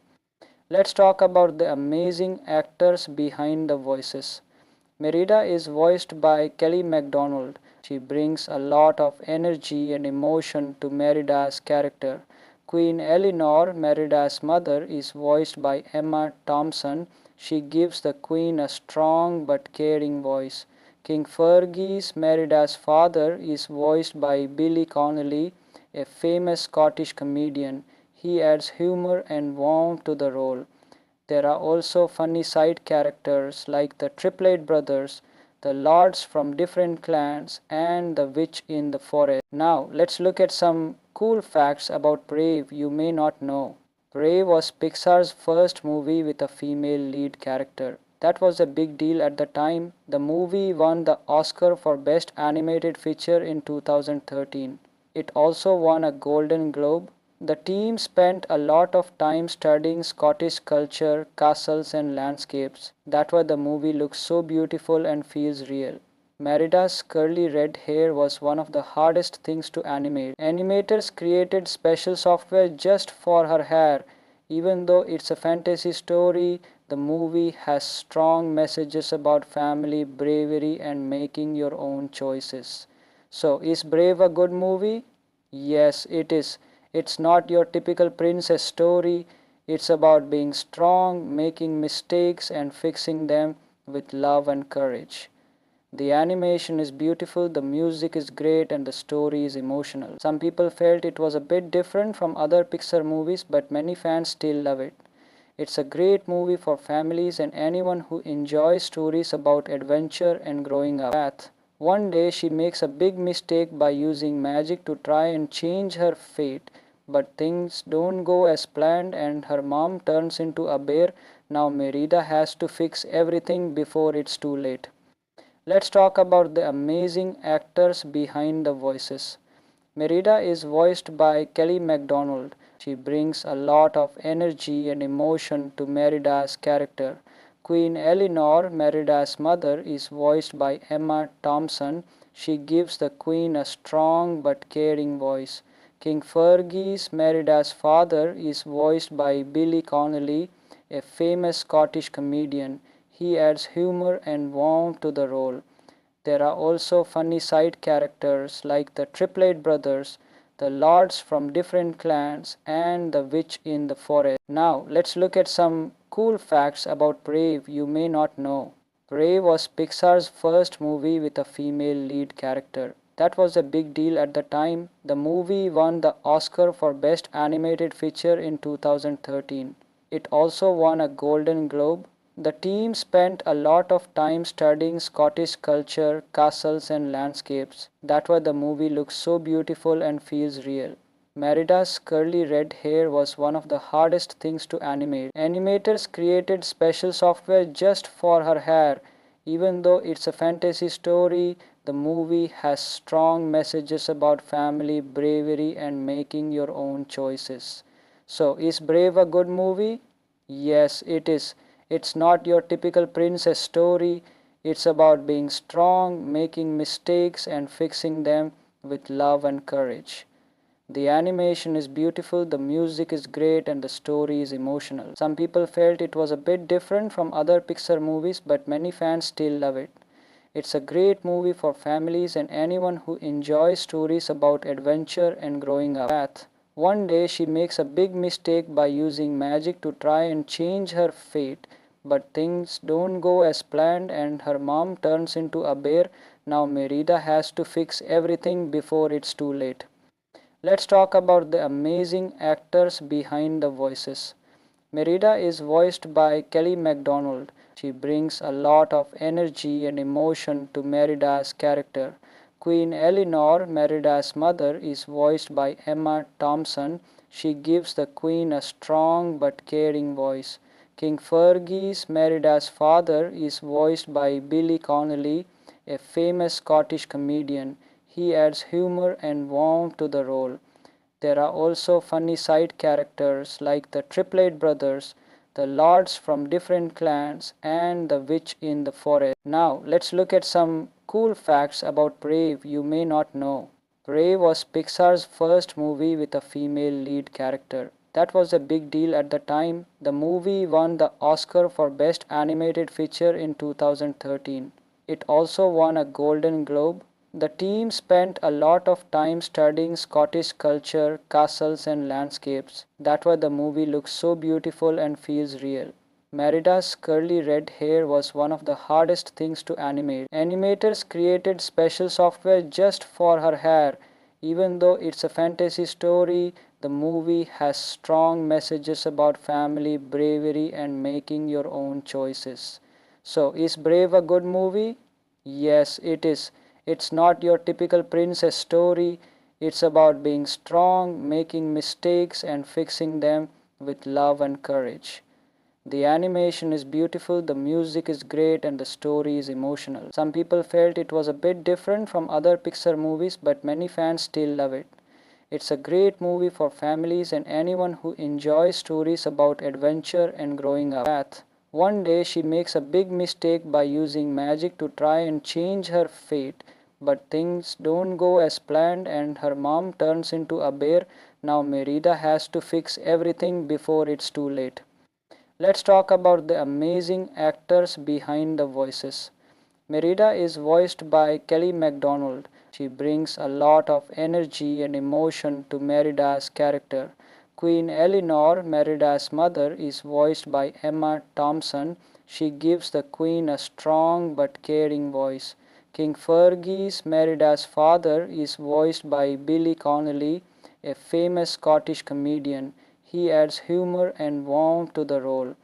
A: Let's talk about the amazing actors behind the voices. Merida is voiced by Kelly MacDonald. She brings a lot of energy and emotion to Merida's character. Queen Eleanor, Merida's mother, is voiced by Emma Thompson. She gives the queen a strong but caring voice. King Fergus, Merida's father, is voiced by Billy Connolly, a famous Scottish comedian. He adds humor and warmth to the role. There are also funny side characters like the Triplet brothers, the lords from different clans, and the witch in the forest. Now, let's look at some cool facts about Brave you may not know. Brave was Pixar's first movie with a female lead character. That was a big deal at the time. The movie won the Oscar for Best Animated Feature in 2013. It also won a Golden Globe. The team spent a lot of time studying Scottish culture, castles, and landscapes. That's why the movie looks so beautiful and feels real. Merida's curly red hair was one of the hardest things to animate. Animators created special software just for her hair. Even though it's a fantasy story, the movie has strong messages about family, bravery, and making your own choices. So, is Brave a good movie? Yes, it is. It's not your typical princess story. It's about being strong, making mistakes, and fixing them with love and courage. The animation is beautiful, the music is great, and the story is emotional. Some people felt it was a bit different from other Pixar movies, but many fans still love it. It's a great movie for families and anyone who enjoys stories about adventure and growing up. One day she makes a big mistake by using magic to try and change her fate, but things don't go as planned and her mom turns into a bear. Now Merida has to fix everything before it's too late. Let's talk about the amazing actors behind the voices. Merida is voiced by Kelly MacDonald. She brings a lot of energy and emotion to Merida's character. Queen Eleanor, Merida's mother, is voiced by Emma Thompson. She gives the queen a strong but caring voice. King Fergus, Merida's father, is voiced by Billy Connolly, a famous Scottish comedian. He adds humor and warmth to the role. There are also funny side characters like the Triplet brothers, the lords from different clans, and the witch in the forest. Now, let's look at some cool facts about Brave you may not know. Brave was Pixar's first movie with a female lead character. That was a big deal at the time. The movie won the Oscar for Best Animated Feature in 2013. It also won a Golden Globe. The team spent a lot of time studying Scottish culture, castles, and landscapes. That's why the movie looks so beautiful and feels real. Merida's curly red hair was one of the hardest things to animate. Animators created special software just for her hair. Even though it's a fantasy story, the movie has strong messages about family, bravery, and making your own choices. So, is Brave a good movie? Yes, it is. It's not your typical princess story. It's about being strong, making mistakes, and fixing them with love and courage. The animation is beautiful, the music is great, and the story is emotional. Some people felt it was a bit different from other Pixar movies, but many fans still love it. It's a great movie for families and anyone who enjoys stories about adventure and growing up. One day she makes a big mistake by using magic to try and change her fate, but things don't go as planned and her mom turns into a bear. Now Merida has to fix everything before it's too late. Let's talk about the amazing actors behind the voices. Merida is voiced by Kelly MacDonald. She brings a lot of energy and emotion to Merida's character. Queen Eleanor, Merida's mother, is voiced by Emma Thompson. She gives the queen a strong but caring voice. King Fergus, Merida's father, is voiced by Billy Connolly, a famous Scottish comedian. He adds humor and warmth to the role. There are also funny side characters like the Triplet brothers, the lords from different clans, and the witch in the forest. Now, let's look at some cool facts about Brave you may not know. Brave was Pixar's first movie with a female lead character. That was a big deal at the time. The movie won the Oscar for Best Animated Feature in 2013. It also won a Golden Globe. The team spent a lot of time studying Scottish culture, castles, and landscapes. That's why the movie looks so beautiful and feels real. Merida's curly red hair was one of the hardest things to animate. Animators created special software just for her hair. Even though it's a fantasy story, the movie has strong messages about family, bravery, and making your own choices. So, is Brave a good movie? Yes, it is. It's not your typical princess story. It's about being strong, making mistakes, and fixing them with love and courage. The animation is beautiful, the music is great, and the story is emotional. Some people felt it was a bit different from other Pixar movies, but many fans still love it. It's a great movie for families and anyone who enjoys stories about adventure and growing up. Path. One day she makes a big mistake by using magic to try and change her fate, but things don't go as planned and her mom turns into a bear. Now Merida has to fix everything before it's too late. Let's talk about the amazing actors behind the voices. Merida is voiced by Kelly MacDonald. She brings a lot of energy and emotion to Merida's character. Queen Eleanor, Merida's mother, is voiced by Emma Thompson. She gives the queen a strong but caring voice. King Fergus, Merida's father, is voiced by Billy Connolly, a famous Scottish comedian. He adds humor and warmth to the role.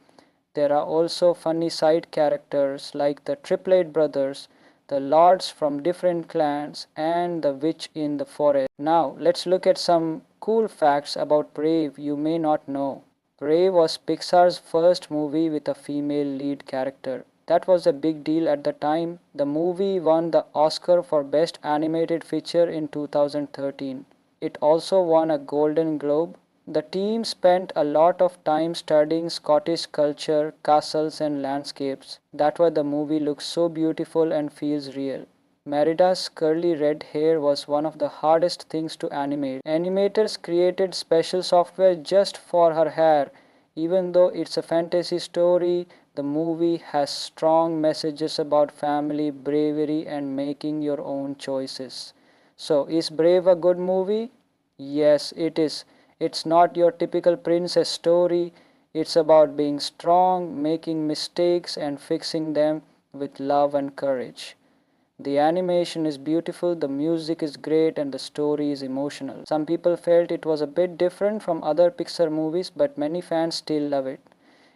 A: There are also funny side characters like the Triplet brothers, the lords from different clans, and the witch in the forest. Now, let's look at some cool facts about Brave you may not know. Brave was Pixar's first movie with a female lead character. That was a big deal at the time. The movie won the Oscar for Best Animated Feature in 2013. It also won a Golden Globe. The team spent a lot of time studying Scottish culture, castles, and landscapes. That's why the movie looks so beautiful and feels real. Merida's curly red hair was one of the hardest things to animate. Animators created special software just for her hair. Even though it's a fantasy story, the movie has strong messages about family, bravery, and making your own choices. So, is Brave a good movie? Yes, it is. It's not your typical princess story. It's about being strong, making mistakes, and fixing them with love and courage. The animation is beautiful, the music is great, and the story is emotional. Some people felt it was a bit different from other Pixar movies, but many fans still love it.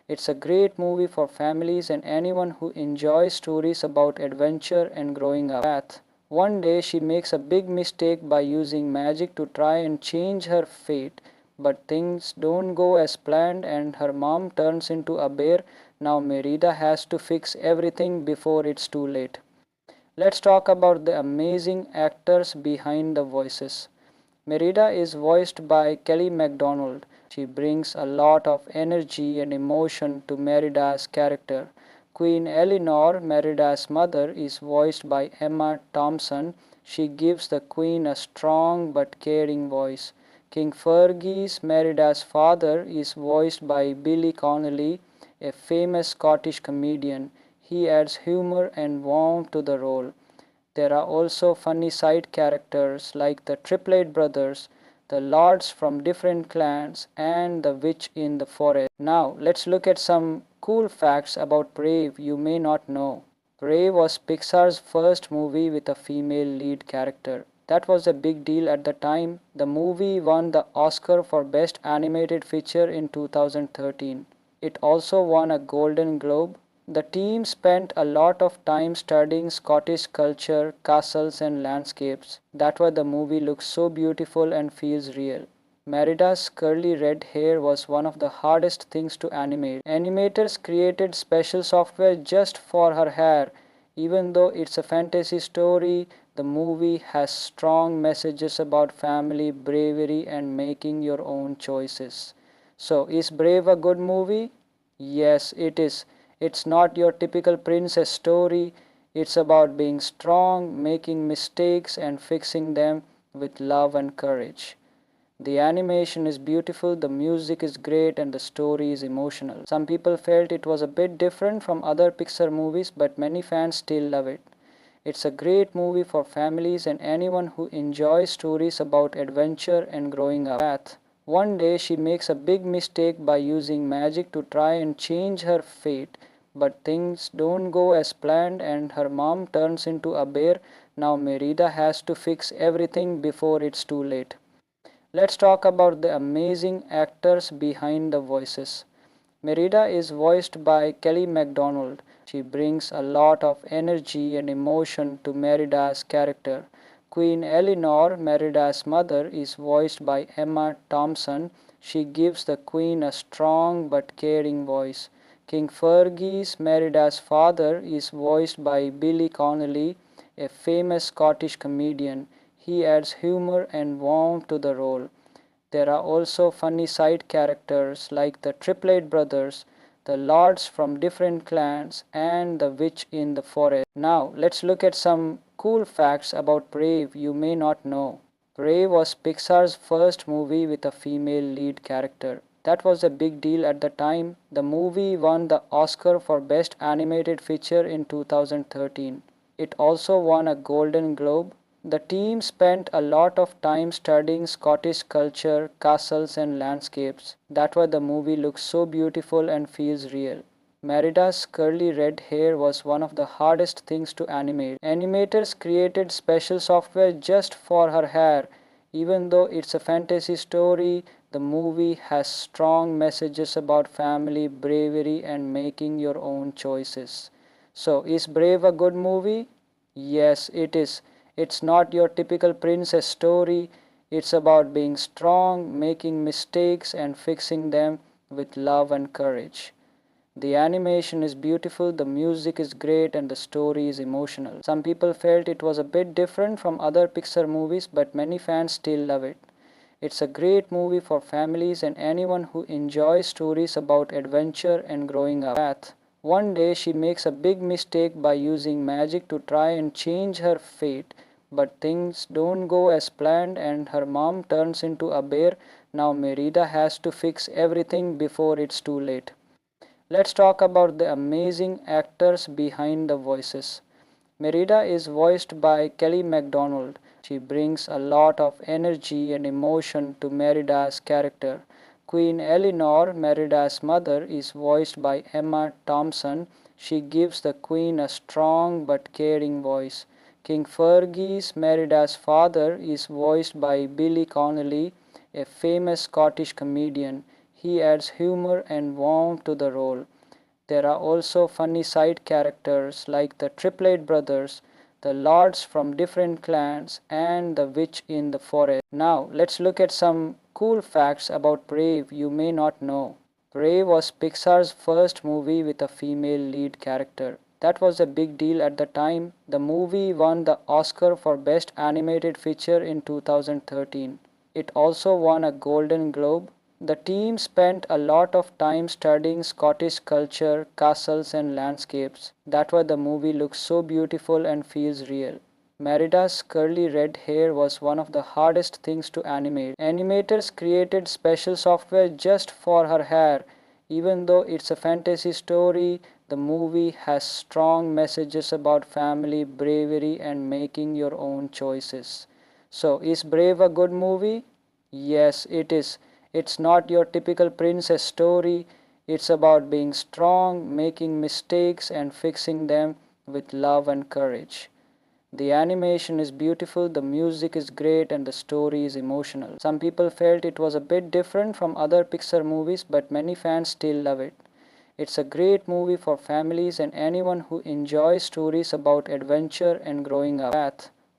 A: It's a great movie for families and anyone who enjoys stories about adventure and growing up. Path. One day she makes a big mistake by using magic to try and change her fate, but things don't go as planned and her mom turns into a bear. Now Merida has to fix everything before it's too late. Let's talk about the amazing actors behind the voices. Merida is voiced by Kelly MacDonald. She brings a lot of energy and emotion to Merida's character. Queen Eleanor, Merida's mother, is voiced by Emma Thompson. She gives the queen a strong but caring voice. King Fergus, Merida's father, is voiced by Billy Connolly, a famous Scottish comedian. He adds humor and warmth to the role. There are also funny side characters like the Triplet brothers, the lords from different clans, and the witch in the forest. Now, let's look at some cool facts about Brave you may not know. Brave was Pixar's first movie with a female lead character. That was a big deal at the time. The movie won the Oscar for Best Animated Feature in 2013. It also won a Golden Globe. The team spent a lot of time studying Scottish culture, castles, and landscapes. That's why the movie looks so beautiful and feels real. Merida's curly red hair was one of the hardest things to animate. Animators created special software just for her hair. Even though it's a fantasy story, the movie has strong messages about family, bravery, and making your own choices. So, is Brave a good movie? Yes, it is. It's not your typical princess story. It's about being strong, making mistakes, and fixing them with love and courage. The animation is beautiful, the music is great, and the story is emotional. Some people felt it was a bit different from other Pixar movies, but many fans still love it. It's a great movie for families and anyone who enjoys stories about adventure and growing up. Path. One day she makes a big mistake by using magic to try and change her fate, but things don't go as planned and her mom turns into a bear. Now Merida has to fix everything before it's too late. Let's talk about the amazing actors behind the voices. Merida is voiced by Kelly MacDonald. She brings a lot of energy and emotion to Merida's character. Queen Eleanor, Merida's mother, is voiced by Emma Thompson. She gives the queen a strong but caring voice. King Fergus, Merida's father, is voiced by Billy Connolly, a famous Scottish comedian. He adds humor and warmth to the role. There are also funny side characters like the Triplet brothers, the lords from different clans, and the witch in the forest. Now, let's look at some cool facts about Brave you may not know. Brave was Pixar's first movie with a female lead character. That was a big deal at the time. The movie won the Oscar for Best Animated Feature in 2013. It also won a Golden Globe. The team spent a lot of time studying Scottish culture, castles, and landscapes. That's why the movie looks so beautiful and feels real. Merida's curly red hair was one of the hardest things to animate. Animators created special software just for her hair. Even though it's a fantasy story, the movie has strong messages about family, bravery, and making your own choices. So, is Brave a good movie? Yes, it is. It's not your typical princess story. It's about being strong, making mistakes, and fixing them with love and courage. The animation is beautiful, the music is great, and the story is emotional. Some people felt it was a bit different from other Pixar movies, but many fans still love it. It's a great movie for families and anyone who enjoys stories about adventure and growing up. One day she makes a big mistake by using magic to try and change her fate, but things don't go as planned and her mom turns into a bear. Now Merida has to fix everything before it's too late. Let's talk about the amazing actors behind the voices. Merida is voiced by Kelly MacDonald. She brings a lot of energy and emotion to Merida's character. Queen Eleanor, Merida's mother, is voiced by Emma Thompson. She gives the queen a strong but caring voice. King Fergus, Merida's father, is voiced by Billy Connolly, a famous Scottish comedian. He adds humor and warmth to the role. There are also funny side characters like the Triplet brothers, the lords from different clans, and the witch in the forest. Now, let's look at some cool facts about Brave you may not know. Brave was Pixar's first movie with a female lead character. That was a big deal at the time. The movie won the Oscar for Best Animated Feature in 2013. It also won a Golden Globe. The team spent a lot of time studying Scottish culture, castles, and landscapes. That's why the movie looks so beautiful and feels real. Merida's curly red hair was one of the hardest things to animate. Animators created special software just for her hair. Even though it's a fantasy story, the movie has strong messages about family, bravery, and making your own choices. So, is Brave a good movie? Yes, it is. It's not your typical princess story. It's about being strong, making mistakes, and fixing them with love and courage. The animation is beautiful, the music is great, and the story is emotional. Some people felt it was a bit different from other Pixar movies, but many fans still love it. It's a great movie for families and anyone who enjoys stories about adventure and growing up.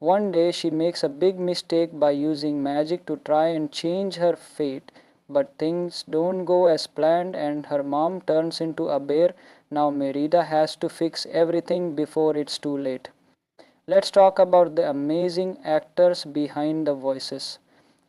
A: One day she makes a big mistake by using magic to try and change her fate, but things don't go as planned and her mom turns into a bear. Now Merida has to fix everything before it's too late. Let's talk about the amazing actors behind the voices.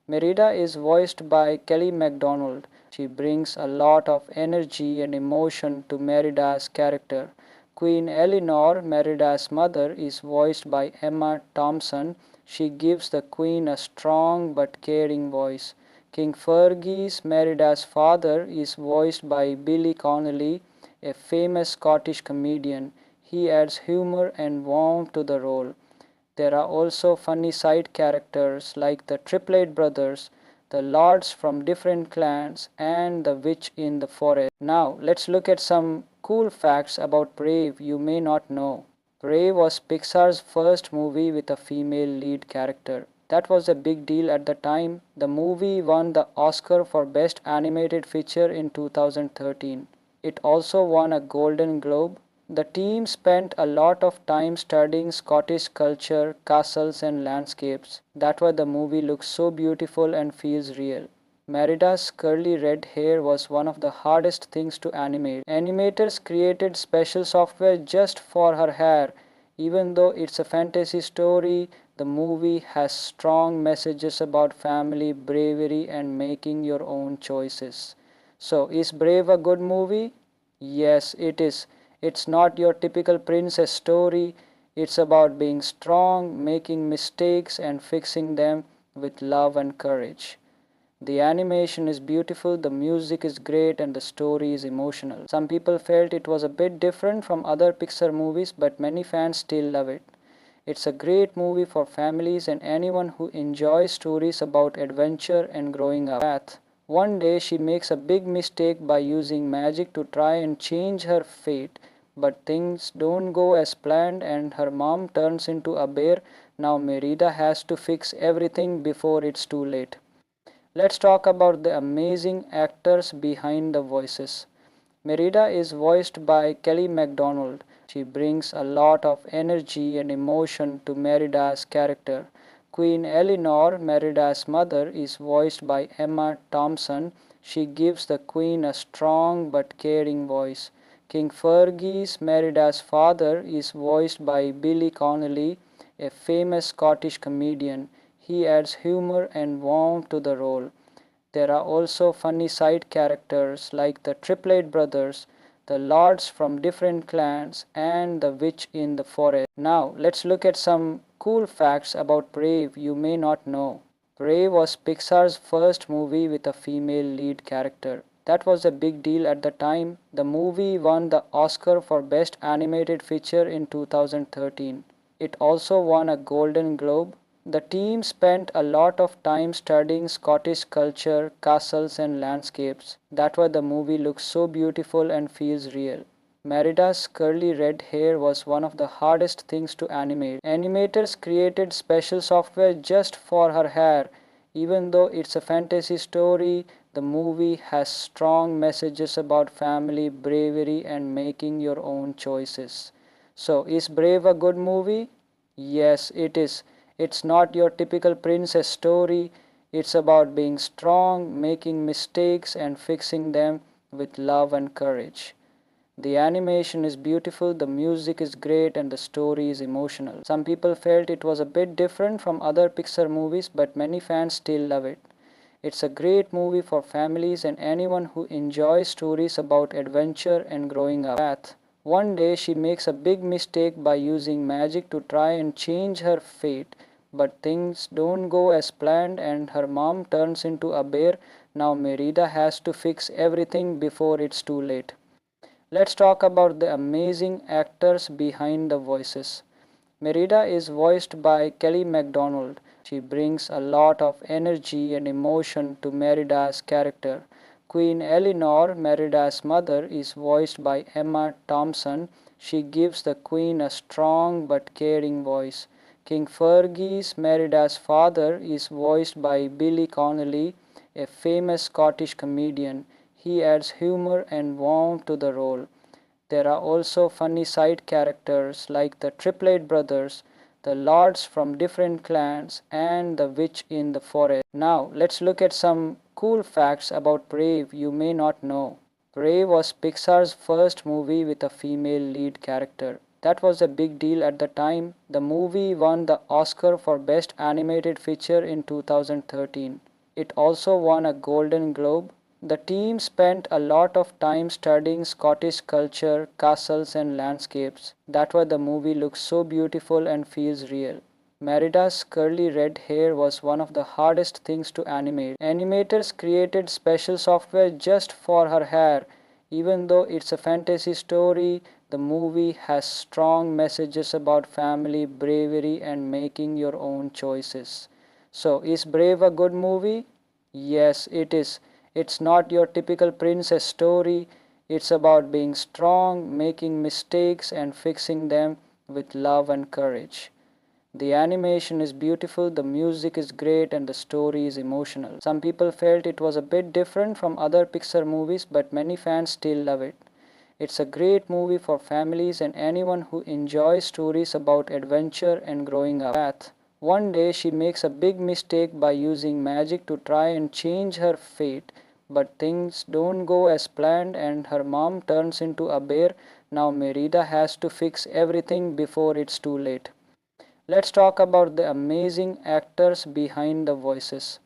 A: Merida is voiced by Kelly MacDonald. She brings a lot of energy and emotion to Merida's character. Queen Eleanor, Merida's mother, is voiced by Emma Thompson. She gives the queen a strong but caring voice. King Fergus, Merida's father, is voiced by Billy Connolly, a famous Scottish comedian. He adds humor and warmth to the role. There are also funny side characters like the Triplet brothers, the lords from different clans, and the witch in the forest. Now, let's look at some cool facts about Brave you may not know. Brave was Pixar's first movie with a female lead character. That was a big deal at the time. The movie won the Oscar for Best Animated Feature in 2013. It also won a Golden Globe. The team spent a lot of time studying Scottish culture, castles, and landscapes. That's why the movie looks so beautiful and feels real. Merida's curly red hair was one of the hardest things to animate. Animators created special software just for her hair. Even though it's a fantasy story, the movie has strong messages about family, bravery, and making your own choices. So, is Brave a good movie? Yes, it is. It's not your typical princess story. It's about being strong, making mistakes, and fixing them with love and courage. The animation is beautiful, the music is great, and the story is emotional. Some people felt it was a bit different from other Pixar movies, but many fans still love it. It's a great movie for families and anyone who enjoys stories about adventure and growing up. One day she makes a big mistake by using magic to try and change her fate, but things don't go as planned and her mom turns into a bear. Now Merida has to fix everything before it's too late. Let's talk about the amazing actors behind the voices. Merida is voiced by Kelly MacDonald. She brings a lot of energy and emotion to Merida's character. Queen Eleanor, Merida's mother, is voiced by Emma Thompson. She gives the queen a strong but caring voice. King Fergus, Merida's father, is voiced by Billy Connolly, a famous Scottish comedian. He adds humor and warmth to the role. There are also funny side characters like the Triplet brothers, the lords from different clans, and the witch in the forest. Now, let's look at some cool facts about Brave you may not know. Brave was Pixar's first movie with a female lead character. That was a big deal at the time. The movie won the Oscar for Best Animated Feature in 2013. It also won a Golden Globe. The team spent a lot of time studying Scottish culture, castles, and landscapes. That's why the movie looks so beautiful and feels real. Merida's curly red hair was one of the hardest things to animate. Animators created special software just for her hair. Even though it's a fantasy story, the movie has strong messages about family, bravery, and making your own choices. So, is Brave a good movie? Yes, it is. It's not your typical princess story. It's about being strong, making mistakes, and fixing them with love and courage. The animation is beautiful, the music is great, and the story is emotional. Some people felt it was a bit different from other Pixar movies, but many fans still love it. It's a great movie for families and anyone who enjoys stories about adventure and growing up. One day she makes a big mistake by using magic to try and change her fate, but things don't go as planned and her mom turns into a bear. Now Merida has to fix everything before it's too late. Let's talk about the amazing actors behind the voices. Merida is voiced by Kelly MacDonald. She brings a lot of energy and emotion to Merida's character. Queen Eleanor, Merida's mother, is voiced by Emma Thompson. She gives the queen a strong but caring voice. King Fergus, Merida's father, is voiced by Billy Connolly, a famous Scottish comedian. He adds humor and warmth to the role. There are also funny side characters like the Triplet brothers, the lords from different clans, and the witch in the forest. Now, let's look at some cool facts about Brave you may not know. Brave was Pixar's first movie with a female lead character. That was a big deal at the time. The movie won the Oscar for Best Animated Feature in 2013. It also won a Golden Globe. The team spent a lot of time studying Scottish culture, castles, and landscapes. That's why the movie looks so beautiful and feels real. Merida's curly red hair was one of the hardest things to animate. Animators created special software just for her hair. Even though it's a fantasy story, the movie has strong messages about family, bravery, and making your own choices. So, is Brave a good movie? Yes, it is. It's not your typical princess story. It's about being strong, making mistakes, and fixing them with love and courage. The animation is beautiful, the music is great, and the story is emotional. Some people felt it was a bit different from other Pixar movies, but many fans still love it. It's a great movie for families and anyone who enjoys stories about adventure and growing up. One day she makes a big mistake by using magic to try and change her fate, but things don't go as planned and her mom turns into a bear. Now Merida has to fix everything before it's too late. Let's talk about the amazing actors behind the voices.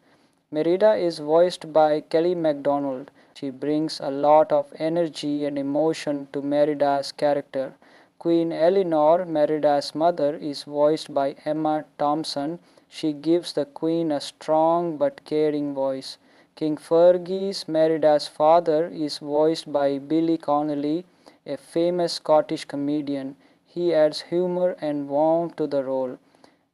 A: Merida is voiced by Kelly MacDonald. She brings a lot of energy and emotion to Merida's character. Queen Eleanor, Merida's mother, is voiced by Emma Thompson. She gives the queen a strong but caring voice. King Fergus, Merida's father, is voiced by Billy Connolly, a famous Scottish comedian. He adds humor and warmth to the role.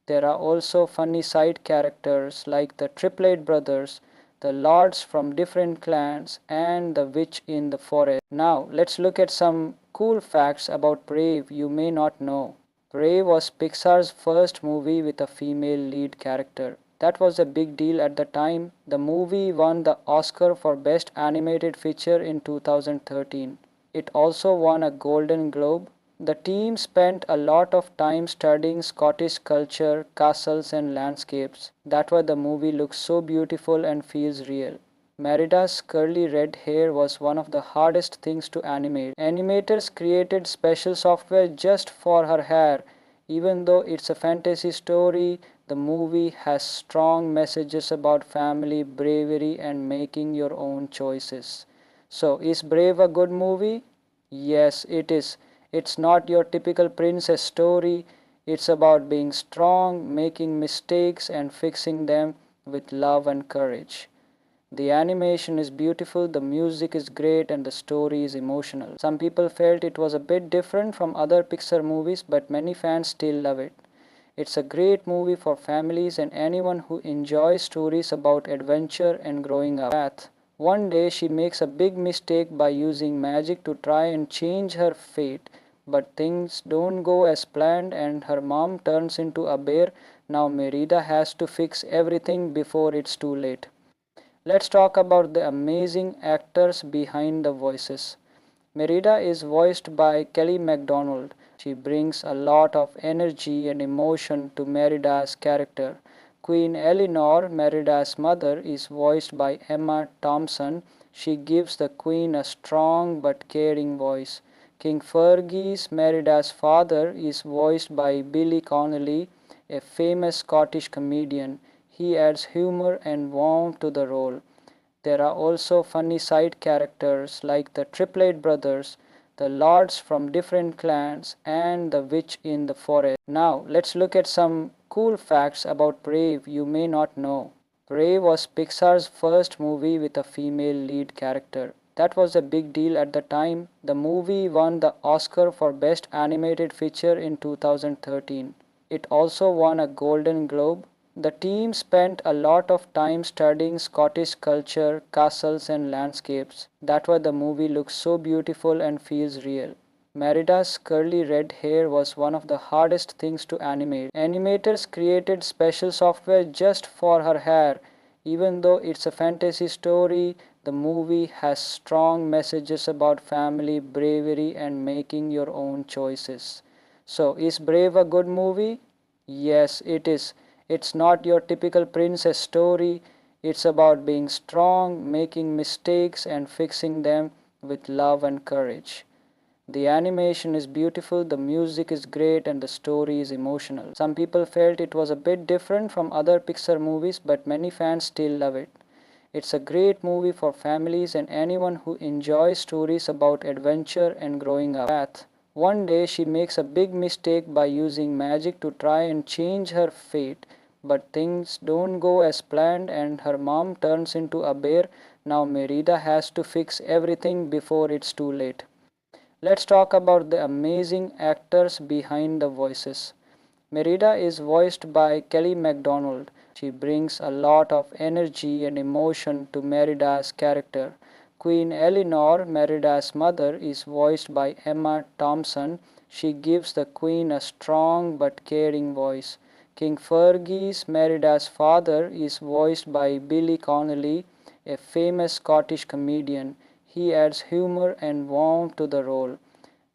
A: There are also funny side characters like the Triplet brothers, the lords from different clans, and the witch in the forest. Now, let's look at some cool facts about Brave you may not know. Brave was Pixar's first movie with a female lead character. That was a big deal at the time. The movie won the Oscar for Best Animated Feature in 2013. It also won a Golden Globe. The team spent a lot of time studying Scottish culture, castles, and landscapes. That's why the movie looks so beautiful and feels real. Merida's curly red hair was one of the hardest things to animate. Animators created special software just for her hair. Even though it's a fantasy story, the movie has strong messages about family, bravery, and making your own choices. So, is Brave a good movie? Yes, it is. It's not your typical princess story. It's about being strong, making mistakes, and fixing them with love and courage. The animation is beautiful, the music is great, and the story is emotional. Some people felt it was a bit different from other Pixar movies, but many fans still love it. It's a great movie for families and anyone who enjoys stories about adventure and growing up. One day she makes a big mistake by using magic to try and change her fate, but things don't go as planned and her mom turns into a bear. Now Merida has to fix everything before it's too late. Let's talk about the amazing actors behind the voices. Merida is voiced by Kelly MacDonald. She brings a lot of energy and emotion to Merida's character. Queen Eleanor, Merida's mother, is voiced by Emma Thompson. She gives the queen a strong but caring voice. King Fergus, Merida's father, is voiced by Billy Connolly, a famous Scottish comedian. He adds humor and warmth to the role. There are also funny side characters like the Triplet brothers, the lords from different clans, and the witch in the forest. Now, let's look at some cool facts about Brave you may not know. Brave was Pixar's first movie with a female lead character. That was a big deal at the time. The movie won the Oscar for Best Animated Feature in 2013. It also won a Golden Globe. The team spent a lot of time studying Scottish culture, castles, and landscapes. That's why the movie looks so beautiful and feels real. Merida's curly red hair was one of the hardest things to animate. Animators created special software just for her hair. Even though it's a fantasy story, the movie has strong messages about family, bravery, and making your own choices. So, is Brave a good movie? Yes, it is. It's not your typical princess story. It's about being strong, making mistakes, and fixing them with love and courage. The animation is beautiful, the music is great, and the story is emotional. Some people felt it was a bit different from other Pixar movies, but many fans still love it. It's a great movie for families and anyone who enjoys stories about adventure and growing up. One day she makes a big mistake by using magic to try and change her fate, but things don't go as planned and her mom turns into a bear. Now Merida has to fix everything before it's too late. Let's talk about the amazing actors behind the voices. Merida is voiced by Kelly MacDonald. She brings a lot of energy and emotion to Merida's character. Queen Eleanor, Merida's mother, is voiced by Emma Thompson. She gives the queen a strong but caring voice. King Fergus, Merida's father, is voiced by Billy Connolly, a famous Scottish comedian. He adds humor and warmth to the role.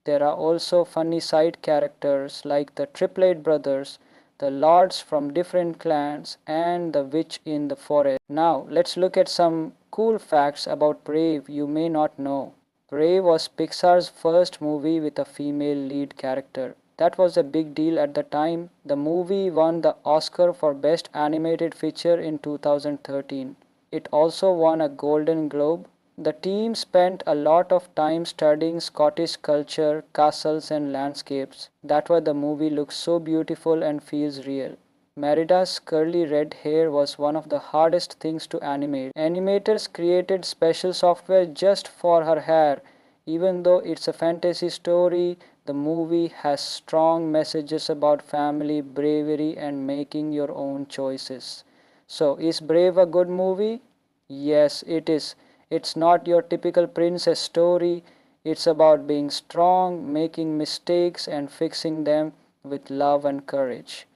A: There are also funny side characters like the Triplet brothers, the lords from different clans, and the witch in the forest. Now, let's look at some cool facts about Brave you may not know. Brave was Pixar's first movie with a female lead character. That was a big deal at the time. The movie won the Oscar for Best Animated Feature in 2013. It also won a Golden Globe. The team spent a lot of time studying Scottish culture, castles, and landscapes. That's why the movie looks so beautiful and feels real. Merida's curly red hair was one of the hardest things to animate. Animators created special software just for her hair. Even though it's a fantasy story, the movie has strong messages about family, bravery, and making your own choices. So, is Brave a good movie? Yes, it is. It's not your typical princess story. It's about being strong, making mistakes, and fixing them with love and courage.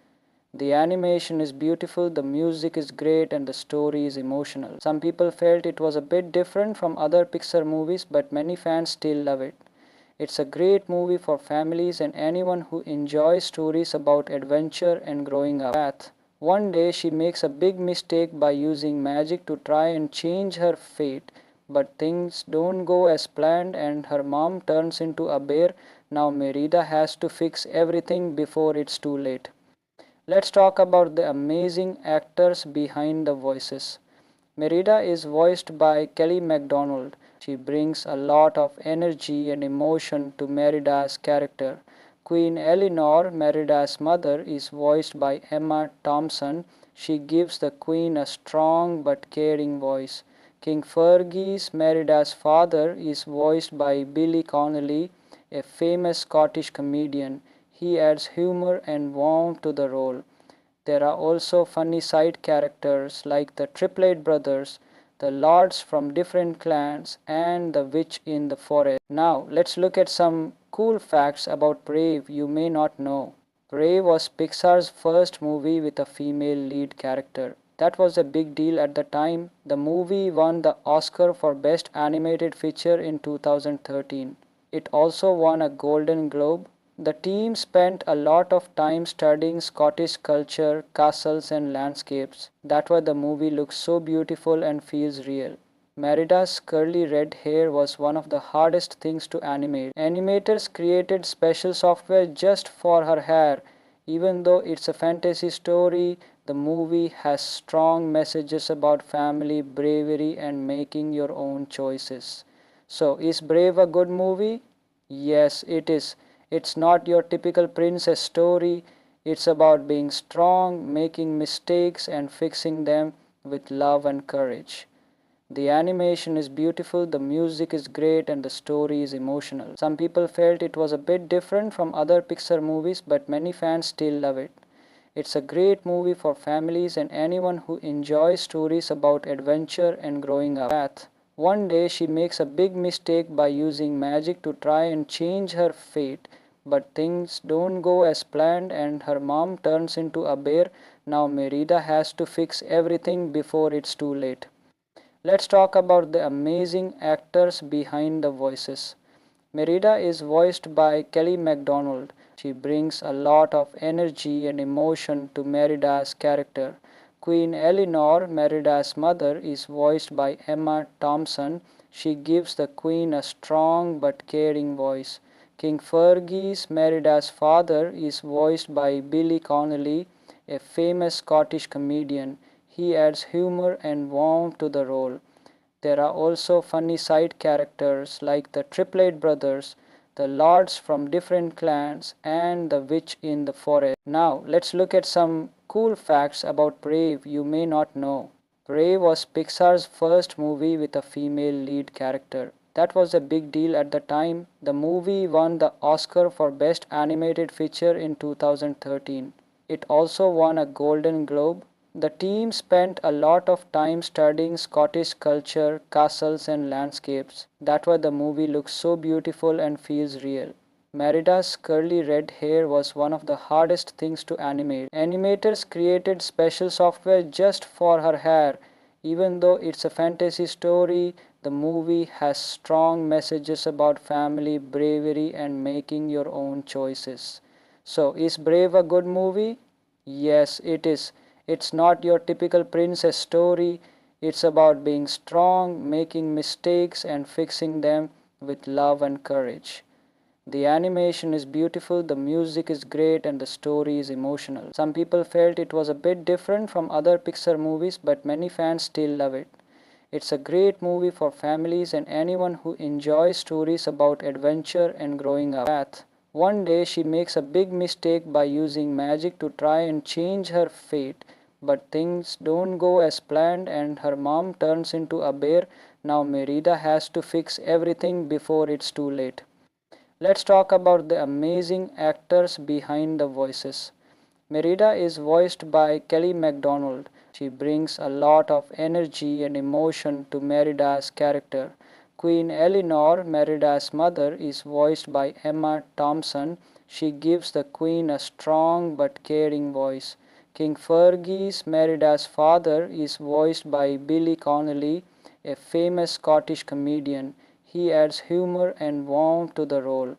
A: The animation is beautiful, the music is great, and the story is emotional. Some people felt it was a bit different from other Pixar movies, but many fans still love it. It's a great movie for families and anyone who enjoys stories about adventure and growing up. One day she makes a big mistake by using magic to try and change her fate, but things don't go as planned and her mom turns into a bear. Now Merida has to fix everything before it's too late. Let's talk about the amazing actors behind the voices. Merida is voiced by Kelly MacDonald. She brings a lot of energy and emotion to Merida's character. Queen Eleanor, Merida's mother, is voiced by Emma Thompson. She gives the queen a strong but caring voice. King Fergus, Merida's father, is voiced by Billy Connolly, a famous Scottish comedian. He adds humor and warmth to the role. There are also funny side characters like the Triplet brothers, the lords from different clans, and the witch in the forest. Now, let's look at some cool facts about Brave you may not know. Brave was Pixar's first movie with a female lead character. That was a big deal at the time. The movie won the Oscar for Best Animated Feature in 2013. It also won a Golden Globe. The team spent a lot of time studying Scottish culture, castles, and landscapes. That's why the movie looks so beautiful and feels real. Merida's curly red hair was one of the hardest things to animate. Animators created special software just for her hair. Even though it's a fantasy story, the movie has strong messages about family, bravery, and making your own choices. So, is Brave a good movie? Yes, it is. It's not your typical princess story. It's about being strong, making mistakes, and fixing them with love and courage. The animation is beautiful, the music is great, and the story is emotional. Some people felt it was a bit different from other Pixar movies, but many fans still love it. It's a great movie for families and anyone who enjoys stories about adventure and growing up. One day she makes a big mistake by using magic to try and change her fate, but things don't go as planned and her mom turns into a bear. Now Merida has to fix everything before it's too late. Let's talk about the amazing actors behind the voices. Merida is voiced by Kelly MacDonald. She brings a lot of energy and emotion to Merida's character. Queen Eleanor, Merida's mother, is voiced by Emma Thompson. She gives the queen a strong but caring voice. King Fergus, Merida's father, is voiced by Billy Connolly, a famous Scottish comedian. He adds humor and warmth to the role. There are also funny side characters like the Triplet brothers, the lords from different clans, and the witch in the forest. Now, let's look at some cool facts about Brave you may not know. Brave was Pixar's first movie with a female lead character. That was a big deal at the time. The movie won the Oscar for Best Animated Feature in 2013. It also won a Golden Globe. The team spent a lot of time studying Scottish culture, castles, and landscapes. That's why the movie looks so beautiful and feels real. Merida's curly red hair was one of the hardest things to animate. Animators created special software just for her hair. Even though it's a fantasy story, the movie has strong messages about family, bravery, and making your own choices. So, is Brave a good movie? Yes, it is. It's not your typical princess story. It's about being strong, making mistakes, and fixing them with love and courage. The animation is beautiful, the music is great, and the story is emotional. Some people felt it was a bit different from other Pixar movies, but many fans still love it. It's a great movie for families and anyone who enjoys stories about adventure and growing up. Path. One day she makes a big mistake by using magic to try and change her fate, but things don't go as planned and her mom turns into a bear. Now Merida has to fix everything before it's too late. Let's talk about the amazing actors behind the voices. Merida is voiced by Kelly MacDonald. She brings a lot of energy and emotion to Merida's character. Queen Eleanor, Merida's mother, is voiced by Emma Thompson. She gives the queen a strong but caring voice. King Fergus, Merida's father, is voiced by Billy Connolly, a famous Scottish comedian. He adds humor and warmth to the role.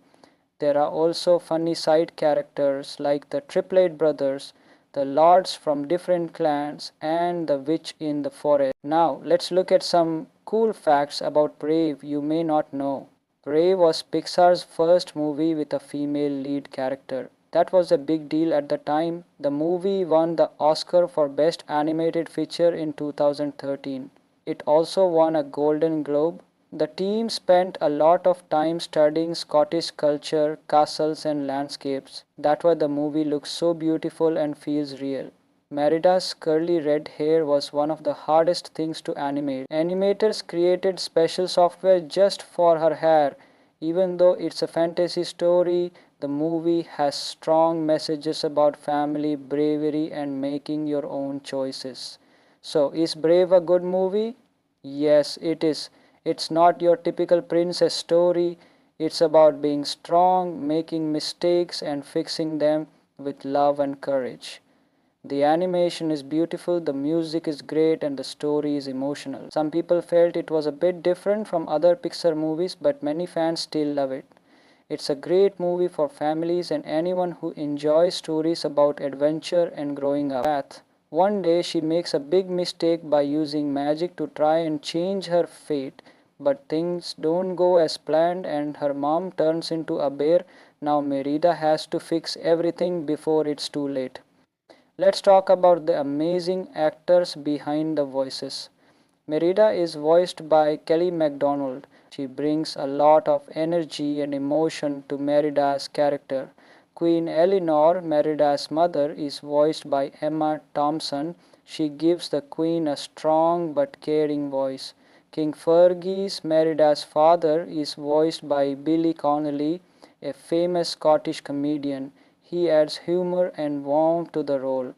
A: There are also funny side characters like the Triplet brothers, the lords from different clans, and the witch in the forest. Now, let's look at some cool facts about Brave you may not know. Brave was Pixar's first movie with a female lead character. That was a big deal at the time. The movie won the Oscar for Best Animated Feature in 2013. It also won a Golden Globe. The team spent a lot of time studying Scottish culture, castles, and landscapes. That's why the movie looks so beautiful and feels real. Merida's curly red hair was one of the hardest things to animate. Animators created special software just for her hair. Even though it's a fantasy story, the movie has strong messages about family, bravery, and making your own choices. So, is Brave a good movie? Yes, it is. It's not your typical princess story. It's about being strong, making mistakes, and fixing them with love and courage. The animation is beautiful, the music is great, and the story is emotional. Some people felt it was a bit different from other Pixar movies, but many fans still love it. It's a great movie for families and anyone who enjoys stories about adventure and growing up. Path. One day she makes a big mistake by using magic to try and change her fate, but things don't go as planned and her mom turns into a bear. Now Merida has to fix everything before it's too late. Let's talk about the amazing actors behind the voices. Merida is voiced by Kelly MacDonald. She brings a lot of energy and emotion to Merida's character. Queen Eleanor, Merida's mother, is voiced by Emma Thompson. She gives the queen a strong but caring voice. King Fergus, Merida's father, is voiced by Billy Connolly, a famous Scottish comedian. He adds humor and warmth to the role.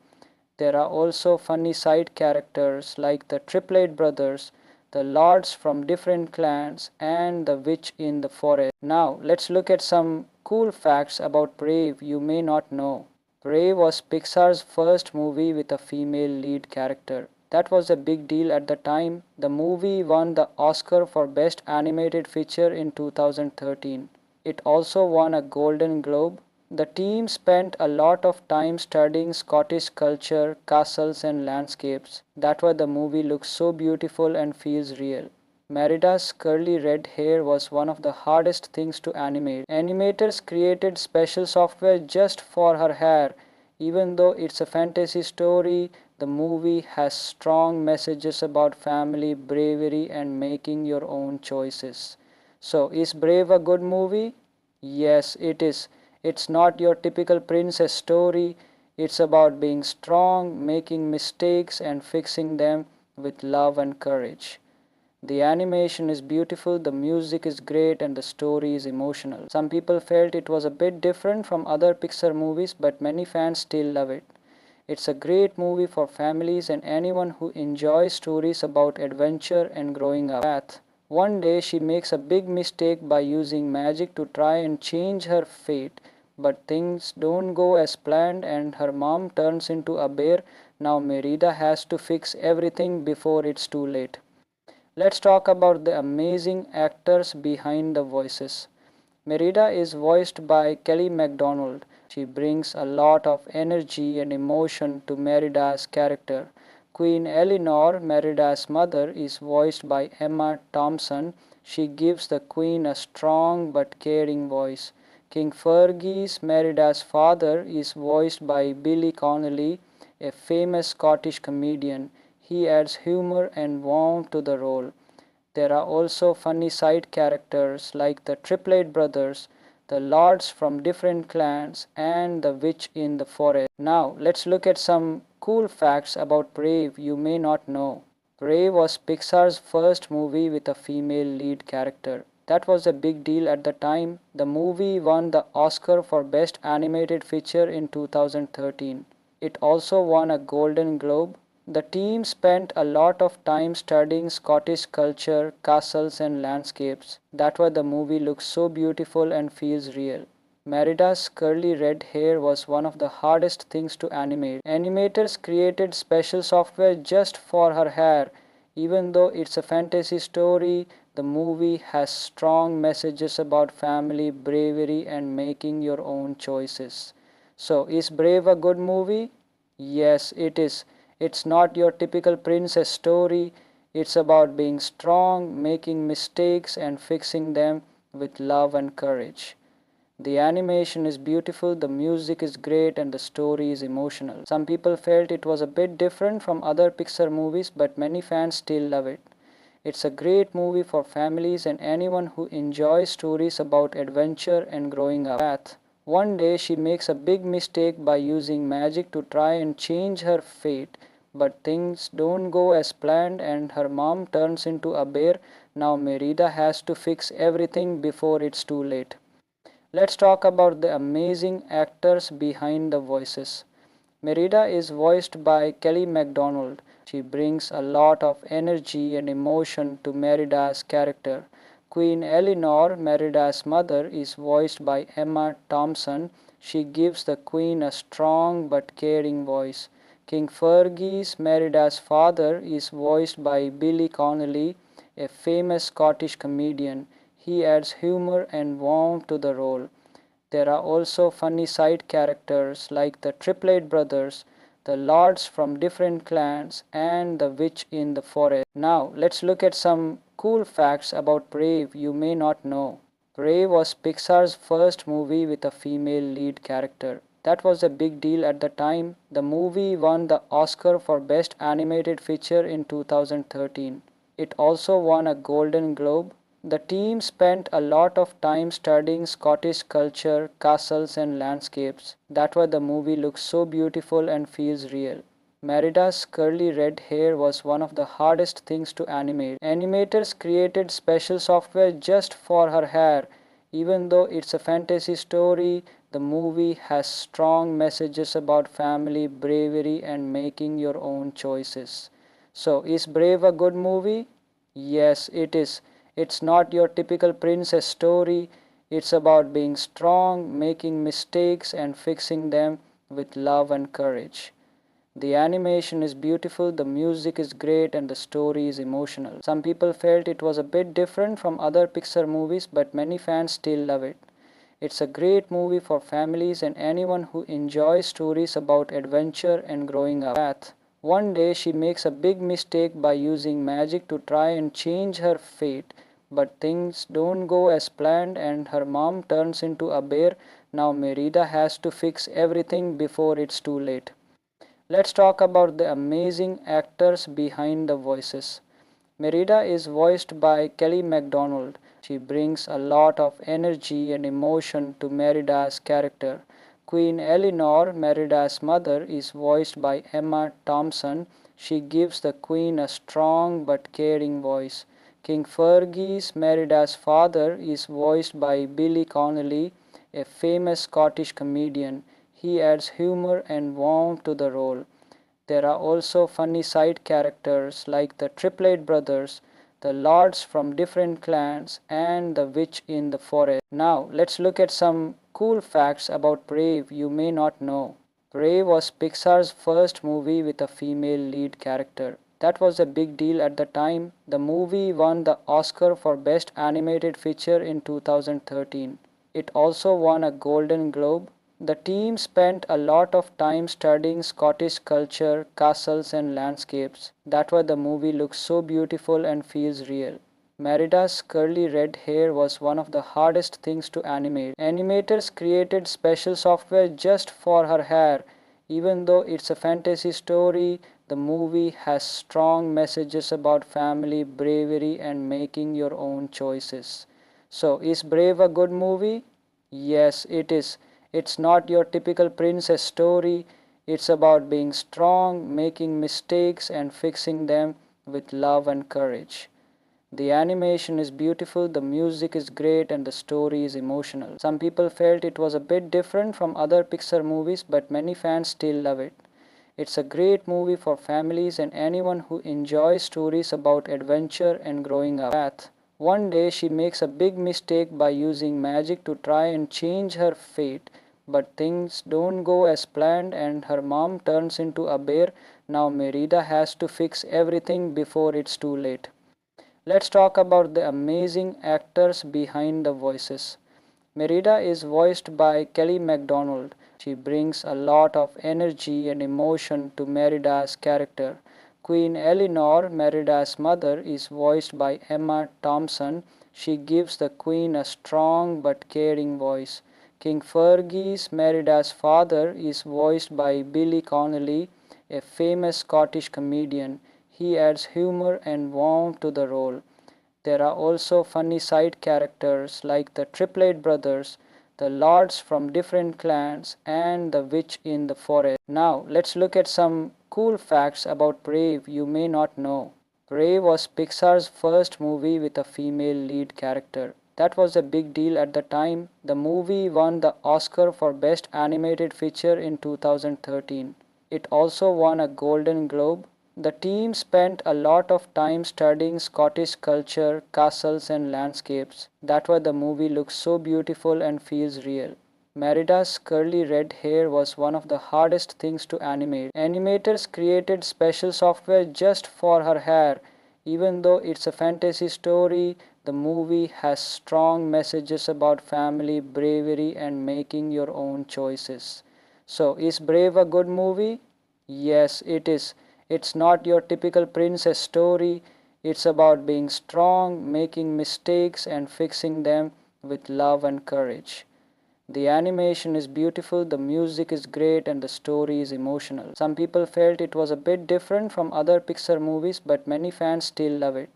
A: There are also funny side characters like the Triplet brothers, the lords from different clans, and the witch in the forest. Now, let's look at some cool facts about Brave you may not know. Brave was Pixar's first movie with a female lead character. That was a big deal at the time. The movie won the Oscar for Best Animated Feature in 2013. It also won a Golden Globe. The team spent a lot of time studying Scottish culture, castles, and landscapes. That's why the movie looks so beautiful and feels real. Merida's curly red hair was one of the hardest things to animate. Animators created special software just for her hair. Even though it's a fantasy story, the movie has strong messages about family, bravery, and making your own choices. So, is Brave a good movie? Yes, it is. It's not your typical princess story. It's about being strong, making mistakes, and fixing them with love and courage. The animation is beautiful, the music is great, and the story is emotional. Some people felt it was a bit different from other Pixar movies, but many fans still love it. It's a great movie for families and anyone who enjoys stories about adventure and growing up. Path. One day she makes a big mistake by using magic to try and change her fate, but things don't go as planned and her mom turns into a bear. Now Merida has to fix everything before it's too late. Let's talk about the amazing actors behind the voices. Merida is voiced by Kelly MacDonald. She brings a lot of energy and emotion to Merida's character. Queen Eleanor, Merida's mother, is voiced by Emma Thompson. She gives the queen a strong but caring voice. King Fergus, Merida's father, is voiced by Billy Connolly, a famous Scottish comedian. He adds humor and warmth to the role. There are also funny side characters like the Triplet brothers, the lords from different clans, and the witch in the forest. Now, let's look at some cool facts about Brave you may not know. Brave was Pixar's first movie with a female lead character. That was a big deal at the time. The movie won the Oscar for Best Animated Feature in 2013. It also won a Golden Globe. The team spent a lot of time studying Scottish culture, castles, and landscapes. That's why the movie looks so beautiful and feels real. Merida's curly red hair was one of the hardest things to animate. Animators created special software just for her hair. Even though it's a fantasy story, the movie has strong messages about family, bravery, and making your own choices. So, is Brave a good movie? Yes, it is. It's not your typical princess story. It's about being strong, making mistakes, and fixing them with love and courage. The animation is beautiful, the music is great, and the story is emotional. Some people felt it was a bit different from other Pixar movies, but many fans still love it. It's a great movie for families and anyone who enjoys stories about adventure and growing up. One day she makes a big mistake by using magic to try and change her fate, but things don't go as planned and her mom turns into a bear. Now Merida has to fix everything before it's too late. Let's talk about the amazing actors behind the voices. Merida is voiced by Kelly MacDonald. She brings a lot of energy and emotion to Merida's character. Queen Eleanor, Merida's mother, is voiced by Emma Thompson. She gives the queen a strong but caring voice. King Fergus, Merida's father, is voiced by Billy Connolly, a famous Scottish comedian. He adds humor and warmth to the role. There are also funny side characters like the Triplet brothers, the lords from different clans, and the witch in the forest. Now, let's look at some cool facts about Brave you may not know. Brave was Pixar's first movie with a female lead character. That was a big deal at the time. The movie won the Oscar for Best Animated Feature in 2013. It also won a Golden Globe. The team spent a lot of time studying Scottish culture, castles, and landscapes. That's why the movie looks so beautiful and feels real. Merida's curly red hair was one of the hardest things to animate. Animators created special software just for her hair. Even though it's a fantasy story, the movie has strong messages about family, bravery, and making your own choices. So, is Brave a good movie? Yes, it is. It's not your typical princess story. It's about being strong, making mistakes, and fixing them with love and courage. The animation is beautiful, the music is great, and the story is emotional. Some people felt it was a bit different from other Pixar movies, but many fans still love it. It's a great movie for families and anyone who enjoys stories about adventure and growing up. One day she makes a big mistake by using magic to try and change her fate, but things don't go as planned and her mom turns into a bear. Now Merida has to fix everything before it's too late. Let's talk about the amazing actors behind the voices. Merida is voiced by Kelly MacDonald. She brings a lot of energy and emotion to Merida's character. Queen Eleanor, Merida's mother, is voiced by Emma Thompson. She gives the queen a strong but caring voice. King Fergus, Merida's father, is voiced by Billy Connolly, a famous Scottish comedian. He adds humor and warmth to the role. There are also funny side characters like the Triplet brothers, the lords from different clans, and the witch in the forest. Now, let's look at some cool facts about Brave you may not know. Brave was Pixar's first movie with a female lead character. That was a big deal at the time. The movie won the Oscar for Best Animated Feature in 2013. It also won a Golden Globe. The team spent a lot of time studying Scottish culture, castles, and landscapes. That's why the movie looks so beautiful and feels real. Merida's curly red hair was one of the hardest things to animate. Animators created special software just for her hair. Even though it's a fantasy story, the movie has strong messages about family, bravery, and making your own choices. So, is Brave a good movie? Yes, it is. It's not your typical princess story. It's about being strong, making mistakes, and fixing them with love and courage. The animation is beautiful, the music is great, and the story is emotional. Some people felt it was a bit different from other Pixar movies, but many fans still love it. It's a great movie for families and anyone who enjoys stories about adventure and growing up. Path. One day she makes a big mistake by using magic to try and change her fate, but things don't go as planned and her mom turns into a bear. Now Merida has to fix everything before it's too late. Let's talk about the amazing actors behind the voices. Merida is voiced by Kelly MacDonald. She brings a lot of energy and emotion to Merida's character. Queen Eleanor, Merida's mother, is voiced by Emma Thompson. She gives the queen a strong but caring voice. King Fergus, Merida's father, is voiced by Billy Connolly, a famous Scottish comedian. He adds humor and warmth to the role. There are also funny side characters like the Triplet brothers, the lords from different clans, and the witch in the forest. Now, let's look at some cool facts about Brave you may not know. Brave was Pixar's first movie with a female lead character. That was a big deal at the time. The movie won the Oscar for Best Animated Feature in 2013. It also won a Golden Globe. The team spent a lot of time studying Scottish culture, castles, and landscapes. That's why the movie looks so beautiful and feels real. Merida's curly red hair was one of the hardest things to animate. Animators created special software just for her hair. Even though it's a fantasy story, the movie has strong messages about family, bravery, and making your own choices. So, is Brave a good movie? Yes, it is. It's not your typical princess story. It's about being strong, making mistakes, and fixing them with love and courage. The animation is beautiful, the music is great, and the story is emotional. Some people felt it was a bit different from other Pixar movies, but many fans still love it.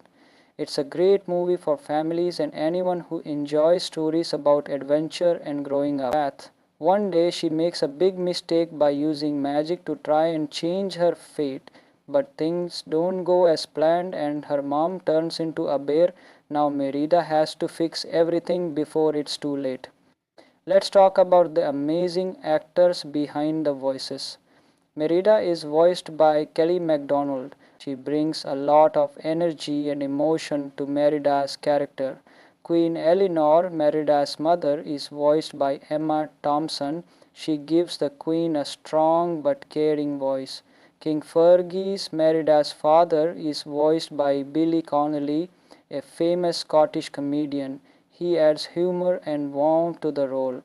A: It's a great movie for families and anyone who enjoys stories about adventure and growing up. Path. One day she makes a big mistake by using magic to try and change her fate, but things don't go as planned and her mom turns into a bear. Now Merida has to fix everything before it's too late. Let's talk about the amazing actors behind the voices. Merida is voiced by Kelly MacDonald. She brings a lot of energy and emotion to Merida's character. Queen Eleanor, Merida's mother, is voiced by Emma Thompson. She gives the queen a strong but caring voice. King Fergus, Merida's father, is voiced by Billy Connolly, a famous Scottish comedian. He adds humor and warmth to the role.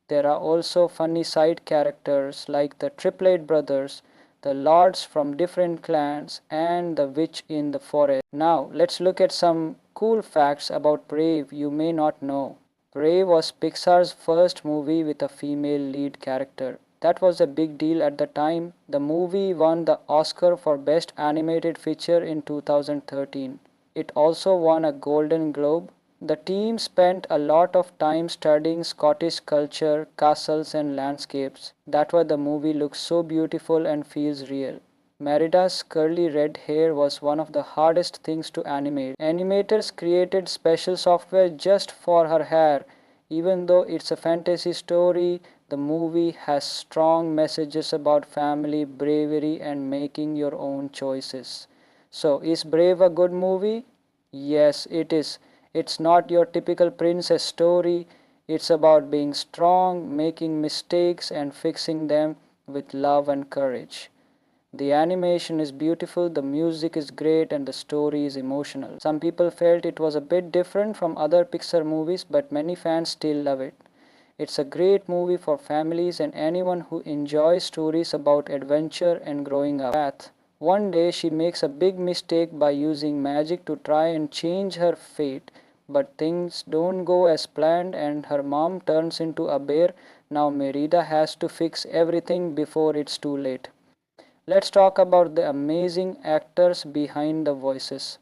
A: There are also funny side characters like the Triplet brothers, the lords from different clans, and the witch in the forest. Now, let's look at some cool facts about Brave you may not know. Brave was Pixar's first movie with a female lead character. That was a big deal at the time. The movie won the Oscar for Best Animated Feature in 2013. It also won a Golden Globe. The team spent a lot of time studying Scottish culture, castles, and landscapes. That's why the movie looks so beautiful and feels real. Merida's curly red hair was one of the hardest things to animate. Animators created special software just for her hair. Even though it's a fantasy story, the movie has strong messages about family, bravery, and making your own choices. So, is Brave a good movie? Yes, it is. It's not your typical princess story. It's about being strong, making mistakes, and fixing them with love and courage. The animation is beautiful, the music is great, and the story is emotional. Some people felt it was a bit different from other Pixar movies, but many fans still love it. It's a great movie for families and anyone who enjoys stories about adventure and growing up. Path. One day she makes a big mistake by using magic to try and change her fate, but things don't go as planned and her mom turns into a bear. Now Merida has to fix everything before it's too late. Let's talk about the amazing actors behind the voices.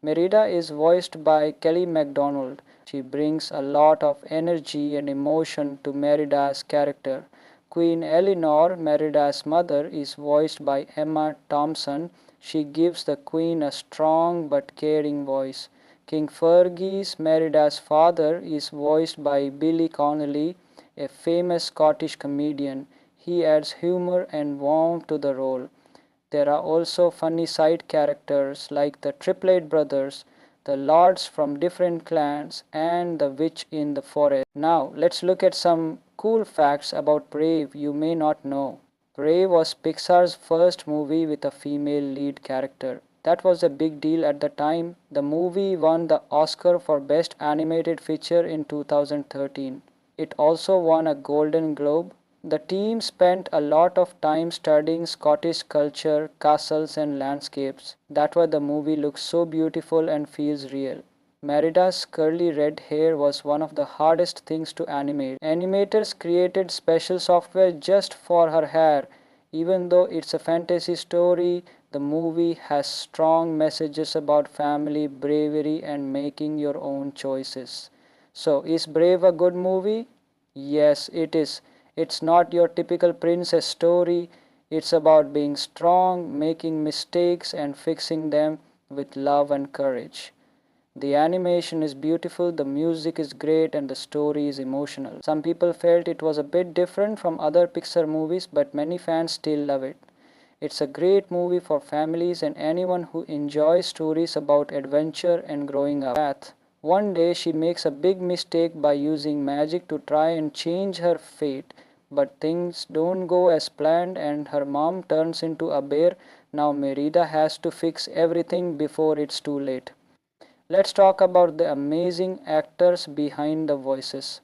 A: Merida is voiced by Kelly MacDonald. She brings a lot of energy and emotion to Merida's character. Queen Eleanor, Merida's mother, is voiced by Emma Thompson. She gives the queen a strong but caring voice. King Fergus, Merida's father, is voiced by Billy Connolly, a famous Scottish comedian. He adds humor and warmth to the role. There are also funny side characters like the Triplet brothers, the lords from different clans, and the witch in the forest. Now, let's look at some cool facts about Brave you may not know. Brave was Pixar's first movie with a female lead character. That was a big deal at the time. The movie won the Oscar for Best Animated Feature in 2013. It also won a Golden Globe. The team spent a lot of time studying Scottish culture, castles, and landscapes. That's why the movie looks so beautiful and feels real. Merida's curly red hair was one of the hardest things to animate. Animators created special software just for her hair. Even though it's a fantasy story, the movie has strong messages about family, bravery, and making your own choices. So, is Brave a good movie? Yes, it is. It's not your typical princess story. It's about being strong, making mistakes, and fixing them with love and courage. The animation is beautiful, the music is great, and the story is emotional. Some people felt it was a bit different from other Pixar movies, but many fans still love it. It's a great movie for families and anyone who enjoys stories about adventure and growing up. Path. One day she makes a big mistake by using magic to try and change her fate, but things don't go as planned and her mom turns into a bear. Now Merida has to fix everything before it's too late. Let's talk about the amazing actors behind the voices.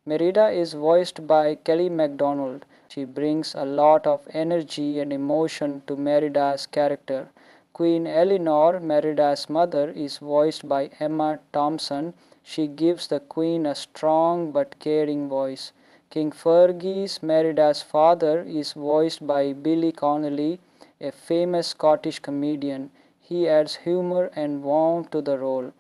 A: Merida is voiced by Kelly MacDonald. She brings a lot of energy and emotion to Merida's character. Queen Eleanor, Merida's mother, is voiced by Emma Thompson. She gives the queen a strong but caring voice. King Fergus, Merida's father, is voiced by Billy Connolly, a famous Scottish comedian. He adds humor and warmth to the role.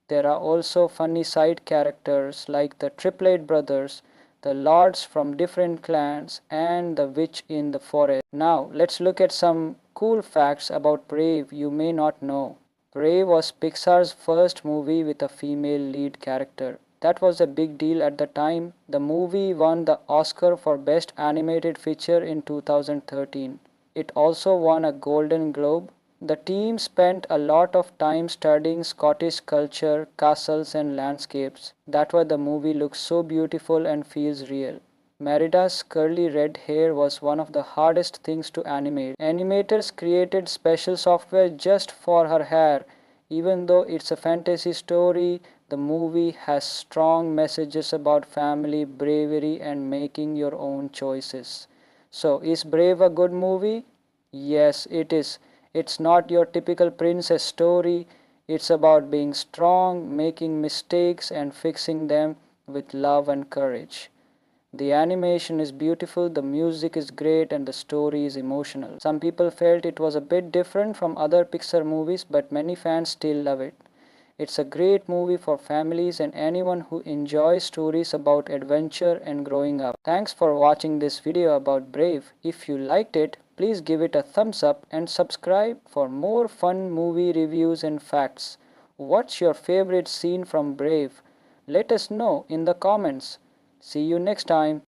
A: There are also funny side characters like the Triplet brothers, the lords from different clans, and the witch in the forest. Now, let's look at some cool facts about Brave you may not know. Brave was Pixar's first movie with a female lead character. That was a big deal at the time. The movie won the Oscar for Best Animated Feature in 2013. It also won a Golden Globe. The team spent a lot of time studying Scottish culture, castles, and landscapes. That's why the movie looks so beautiful and feels real. Merida's curly red hair was one of the hardest things to animate. Animators created special software just for her hair. Even though it's a fantasy story, the movie has strong messages about family, bravery, and making your own choices. So, is Brave a good movie? Yes, it is. It's not your typical princess story. It's about being strong, making mistakes, and fixing them with love and courage. The animation is beautiful, the music is great, and the story is emotional. Some people felt it was a bit different from other Pixar movies, but many fans still love it. It's a great movie for families and anyone who enjoys stories about adventure and growing up. Thanks for watching this video about Brave. If you liked it, please give it a thumbs up and subscribe for more fun movie reviews and facts. What's your favorite scene from Brave? Let us know in the comments. See you next time.